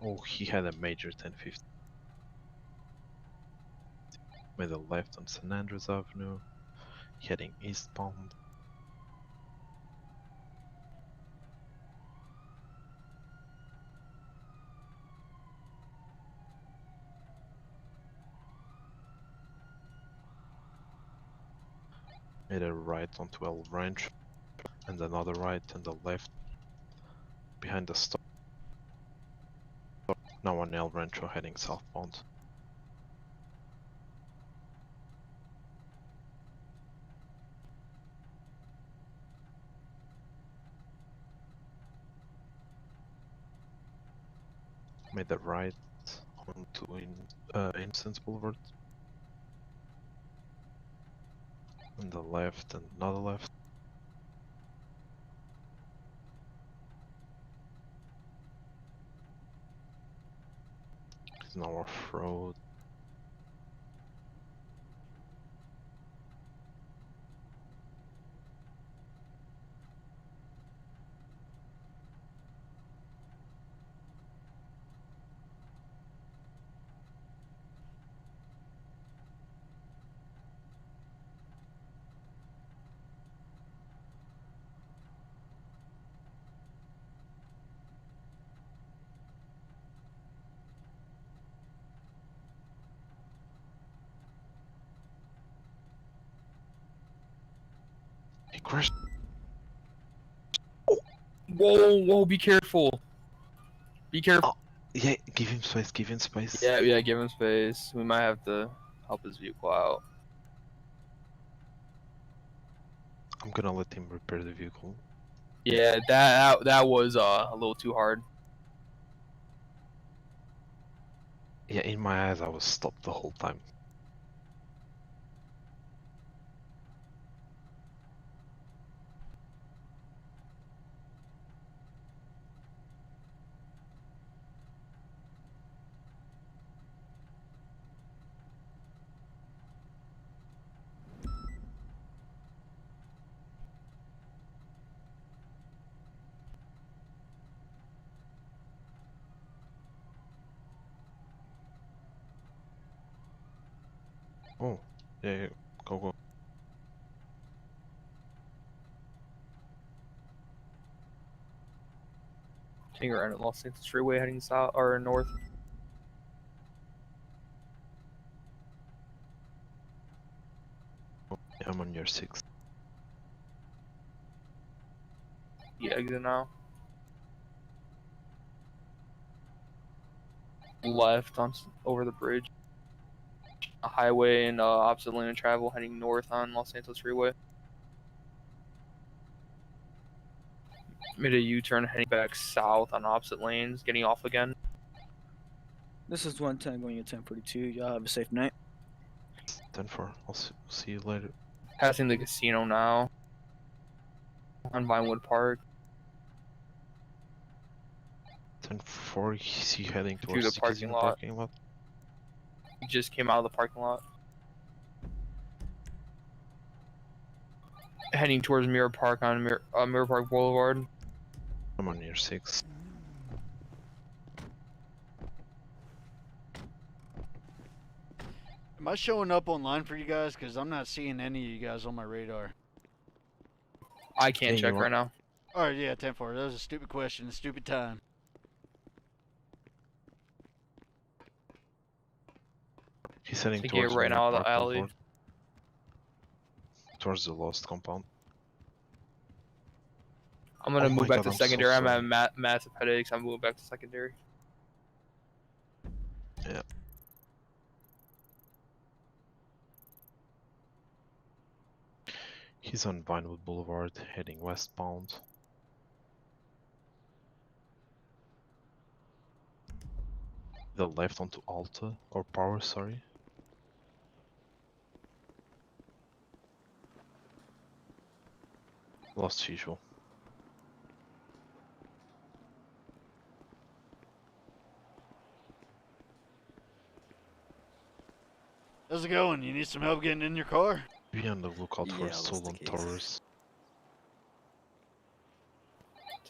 [SPEAKER 4] Oh, he had a major 1050. Made a left on St. Andrews Avenue, heading eastbound. Made a right onto El Ranch, and another right and a left behind the store. Now on El Rancho heading southbound. Made a right onto Innocence Boulevard. And the left and another left. It's now off-road. He crashed.
[SPEAKER 5] Whoa, whoa, be careful. Be careful.
[SPEAKER 4] Yeah, give him space, give him space.
[SPEAKER 5] Yeah, yeah, give him space. We might have to help his vehicle out.
[SPEAKER 4] I'm gonna let him repair the vehicle.
[SPEAKER 5] Yeah, that was a little too hard.
[SPEAKER 4] Yeah, in my eyes I was stopped the whole time. Oh, yeah, go, go.
[SPEAKER 5] Taking around at Los Santos Freeway heading south or north.
[SPEAKER 4] Yeah, I'm on your 6.
[SPEAKER 5] Yeah, exit now. Left on over the bridge. A highway and opposite lane of travel heading north on Los Santos Freeway. Made a U-turn heading back south on opposite lanes, getting off again.
[SPEAKER 7] This is 110 going to 1042. Y'all have a safe night.
[SPEAKER 4] 10-4. I'll see you later.
[SPEAKER 5] Passing the casino now. On Vinewood Park.
[SPEAKER 4] 10-4. Is he heading
[SPEAKER 5] Through
[SPEAKER 4] towards
[SPEAKER 5] the parking lot.
[SPEAKER 4] parking lot?
[SPEAKER 5] He just came out of the parking lot. Heading towards Mirror Park on Mirror Park Boulevard.
[SPEAKER 4] I'm on your 6.
[SPEAKER 1] Am I showing up online for you guys? Because I'm not seeing any of you guys on my radar.
[SPEAKER 5] I can't
[SPEAKER 4] Hey,
[SPEAKER 5] check
[SPEAKER 4] you
[SPEAKER 5] right now.
[SPEAKER 1] Alright, yeah, 10-4. That was a stupid question, a stupid time.
[SPEAKER 4] He's heading
[SPEAKER 5] Taking it
[SPEAKER 4] towards
[SPEAKER 5] right
[SPEAKER 4] Mirror
[SPEAKER 5] now, the
[SPEAKER 4] Park
[SPEAKER 5] alley.
[SPEAKER 4] Boulevard. Towards the Lost compound.
[SPEAKER 5] I'm gonna
[SPEAKER 4] Oh
[SPEAKER 5] move
[SPEAKER 4] my
[SPEAKER 5] back
[SPEAKER 4] God,
[SPEAKER 5] to
[SPEAKER 4] I'm so
[SPEAKER 5] secondary. I'm
[SPEAKER 4] sorry.
[SPEAKER 5] having massive headaches. I'm moving back to secondary.
[SPEAKER 4] Yeah. He's on Vinewood Boulevard, heading westbound. The left onto Alta, or Power, sorry. Lost visual.
[SPEAKER 1] How's it going? You need some help getting in your car?
[SPEAKER 4] Be on the lookout for
[SPEAKER 14] Yeah, that's the
[SPEAKER 4] stolen
[SPEAKER 14] case.
[SPEAKER 4] Taurus.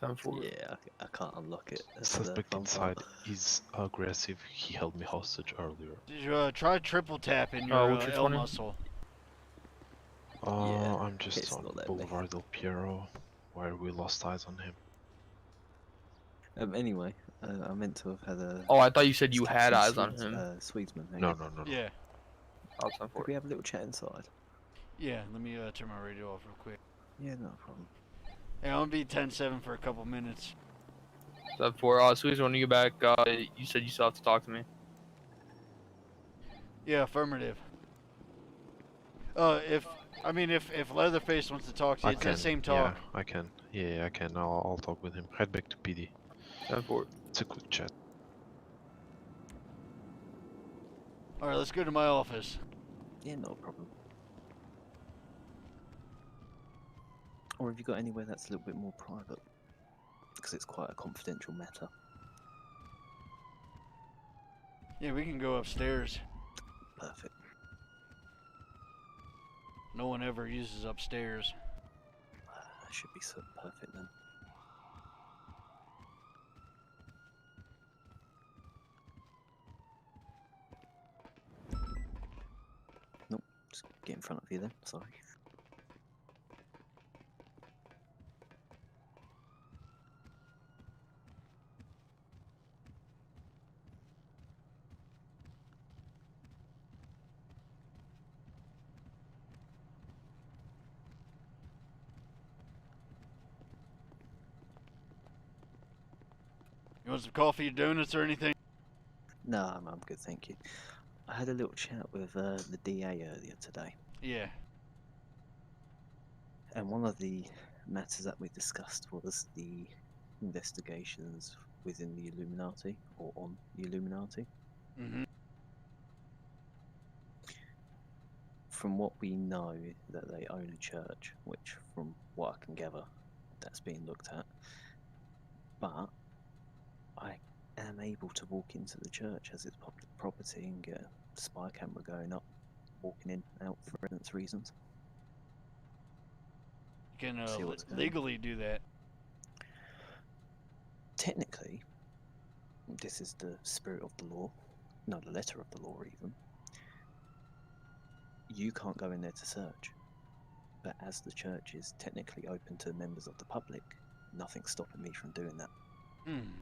[SPEAKER 14] Yeah, I can't unlock it. That's the
[SPEAKER 4] Suspect
[SPEAKER 14] fun
[SPEAKER 4] inside
[SPEAKER 14] part.
[SPEAKER 4] is aggressive. He held me hostage earlier.
[SPEAKER 1] Did you try triple tapping your
[SPEAKER 5] what's your
[SPEAKER 1] L
[SPEAKER 5] 20?
[SPEAKER 1] muscle?
[SPEAKER 4] I'm just
[SPEAKER 14] it's
[SPEAKER 4] on
[SPEAKER 14] not letting me.
[SPEAKER 4] Boulevard del Piero, where we lost eyes on him.
[SPEAKER 14] Anyway, I meant to have had a.
[SPEAKER 5] Oh, I thought you said you
[SPEAKER 14] Captain
[SPEAKER 5] had eyes on him.
[SPEAKER 14] Sweetsman.
[SPEAKER 4] No.
[SPEAKER 1] Yeah.
[SPEAKER 5] I'll send for
[SPEAKER 14] Could we have a little chat inside?
[SPEAKER 1] Yeah, let me turn my radio off real quick.
[SPEAKER 14] Yeah, no problem.
[SPEAKER 1] Yeah, I'm gonna be 10-7 for a couple minutes.
[SPEAKER 5] So for Sweets, when you get back, you said you still have to talk to me.
[SPEAKER 1] Yeah, affirmative. If Leatherface wants to talk to you, it's that same talk.
[SPEAKER 4] Yeah, I can. Yeah, I can. I'll talk with him. Head back to PD. It's a quick chat.
[SPEAKER 1] Alright, let's go to my office.
[SPEAKER 14] Yeah, no problem. Or have you got anywhere that's a little bit more private? Because it's quite a confidential matter.
[SPEAKER 1] Yeah, we can go upstairs.
[SPEAKER 14] Perfect.
[SPEAKER 1] No one ever uses upstairs.
[SPEAKER 14] That should be so perfect then. Nope, just get in front of you then, sorry.
[SPEAKER 1] You want some coffee, donuts, or anything?
[SPEAKER 14] No, I'm good, thank you. I had a little chat with the DA earlier today.
[SPEAKER 1] Yeah.
[SPEAKER 14] And one of the matters that we discussed was the investigations within the Illuminati, or on the Illuminati.
[SPEAKER 1] Mm-hmm.
[SPEAKER 14] From what we know, that they own a church, which from what I can gather, that's being looked at. But I am able to walk into the church as it's public property and get a spy camera going up, walking in, out for evidence reasons.
[SPEAKER 1] You can
[SPEAKER 14] See what's going on.
[SPEAKER 1] legally do that.
[SPEAKER 14] Technically, this is the spirit of the law, no, the letter of the law even. You can't go in there to search, but as the church is technically open to members of the public, nothing's stopping me from doing that.
[SPEAKER 1] Hmm.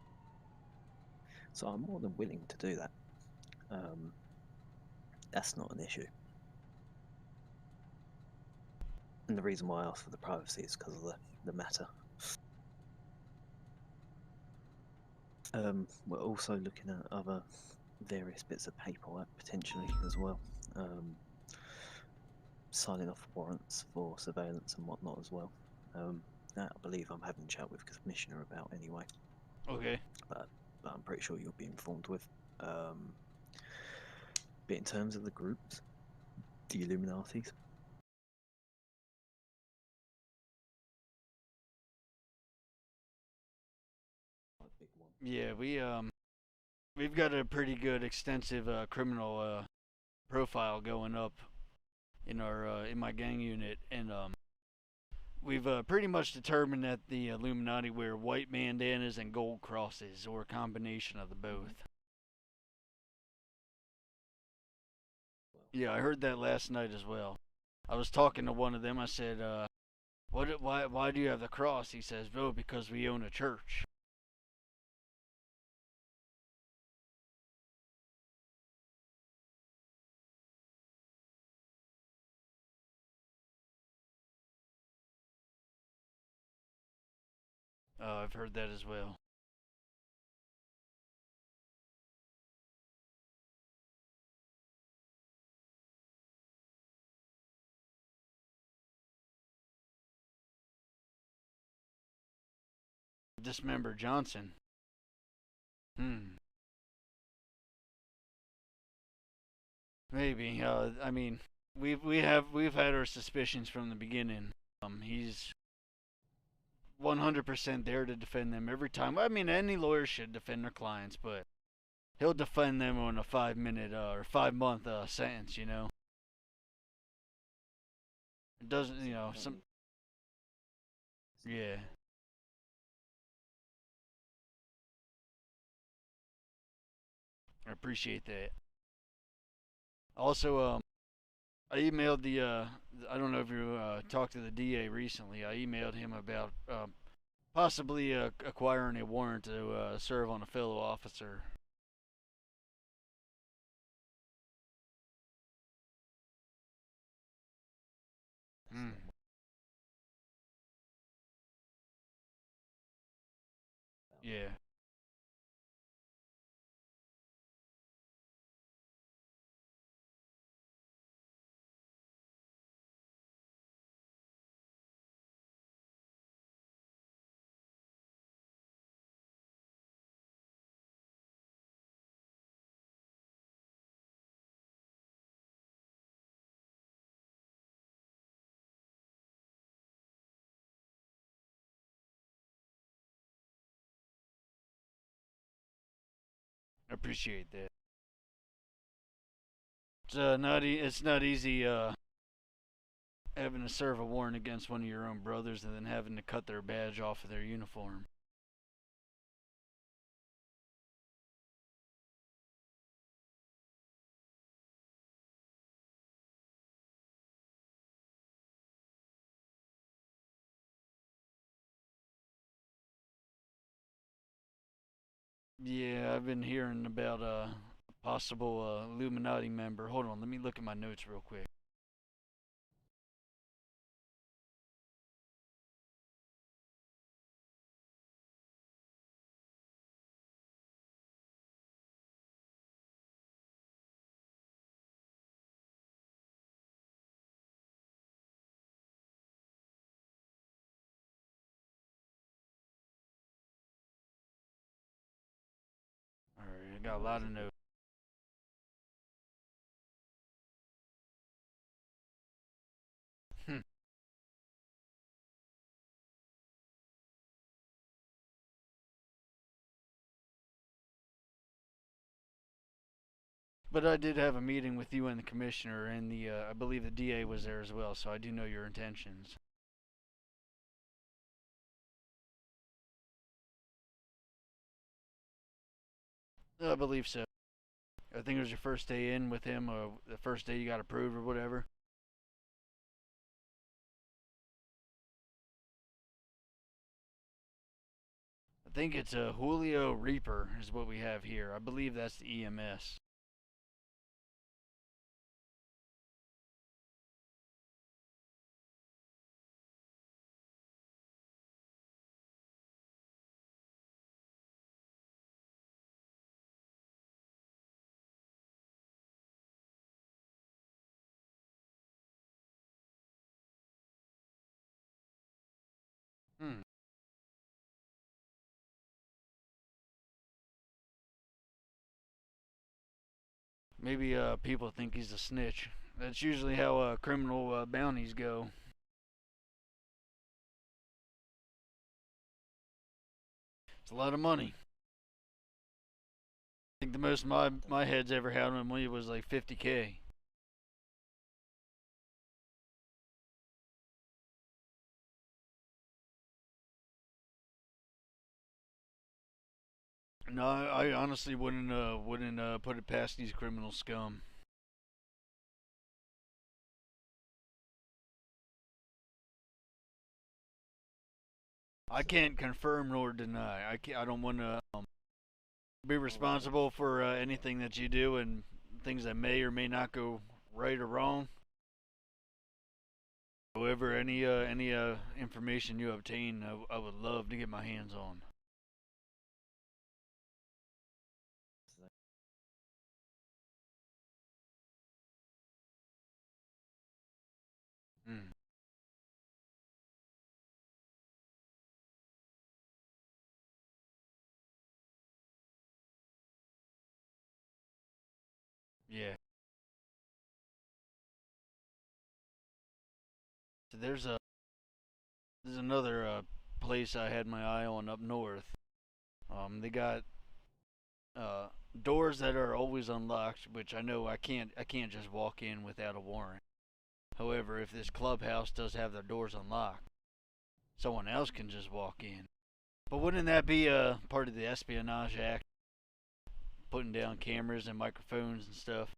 [SPEAKER 14] So I'm more than willing to do that. That's not an issue. And the reason why I asked for the privacy is because of the matter. We're also looking at other various bits of paperwork potentially as well. Signing off warrants for surveillance and whatnot as well. That I believe I'm having a chat with the Commissioner about anyway.
[SPEAKER 1] Okay.
[SPEAKER 14] But I'm pretty sure you'll be informed with. But in terms of the groups, the Illuminatis,
[SPEAKER 1] Yeah, we've got a pretty good extensive criminal profile going up in our in my gang unit, and we've pretty much determined that the Illuminati wear white bandanas and gold crosses, or a combination of the both. Yeah, I heard that last night as well. I was talking to one of them. I said, why do you have the cross? He says, "Oh, because we own a church." I've heard that as well. Dismember Johnson. Maybe. I mean, we've had our suspicions from the beginning. He's 100% there to defend them every time. I mean, any lawyer should defend their clients, but he'll defend them on a 5-minute or 5-month sentence. You know. It doesn't. You know. Yeah. I appreciate that. Also, I emailed I don't know if you talked to the DA recently. I emailed him about possibly acquiring a warrant to serve on a fellow officer. Hmm. Yeah. I appreciate that. It's it's not easy having to serve a warrant against one of your own brothers and then having to cut their badge off of their uniform. Yeah, I've been hearing about a possible Illuminati member. Hold on, let me look at my notes real quick. Alright, I got a lot of notes. But I did have a meeting with you and the commissioner, and I believe the DA was there as well, so I do know your intentions. I believe so. I think it was your first day in with him, or the first day you got approved or whatever. I think it's a Julio Reaper is what we have here. I believe that's the EMS. Hmm. Maybe people think he's a snitch. That's usually how criminal bounties go. It's a lot of money. I think the most my head's ever had on me was like 50K. No, I honestly wouldn't put it past these criminal scum. I can't confirm nor deny. I don't want to be responsible for anything that you do and things that may or may not go right or wrong. However, any information you obtain, I would love to get my hands on. Hmm. Yeah. So there's another place I had my eye on up north. They got doors that are always unlocked, which I know I can't just walk in without a warrant. However, if this clubhouse does have their doors unlocked, someone else can just walk in. But wouldn't that be part of the Espionage Act? putting down cameras and microphones and stuff.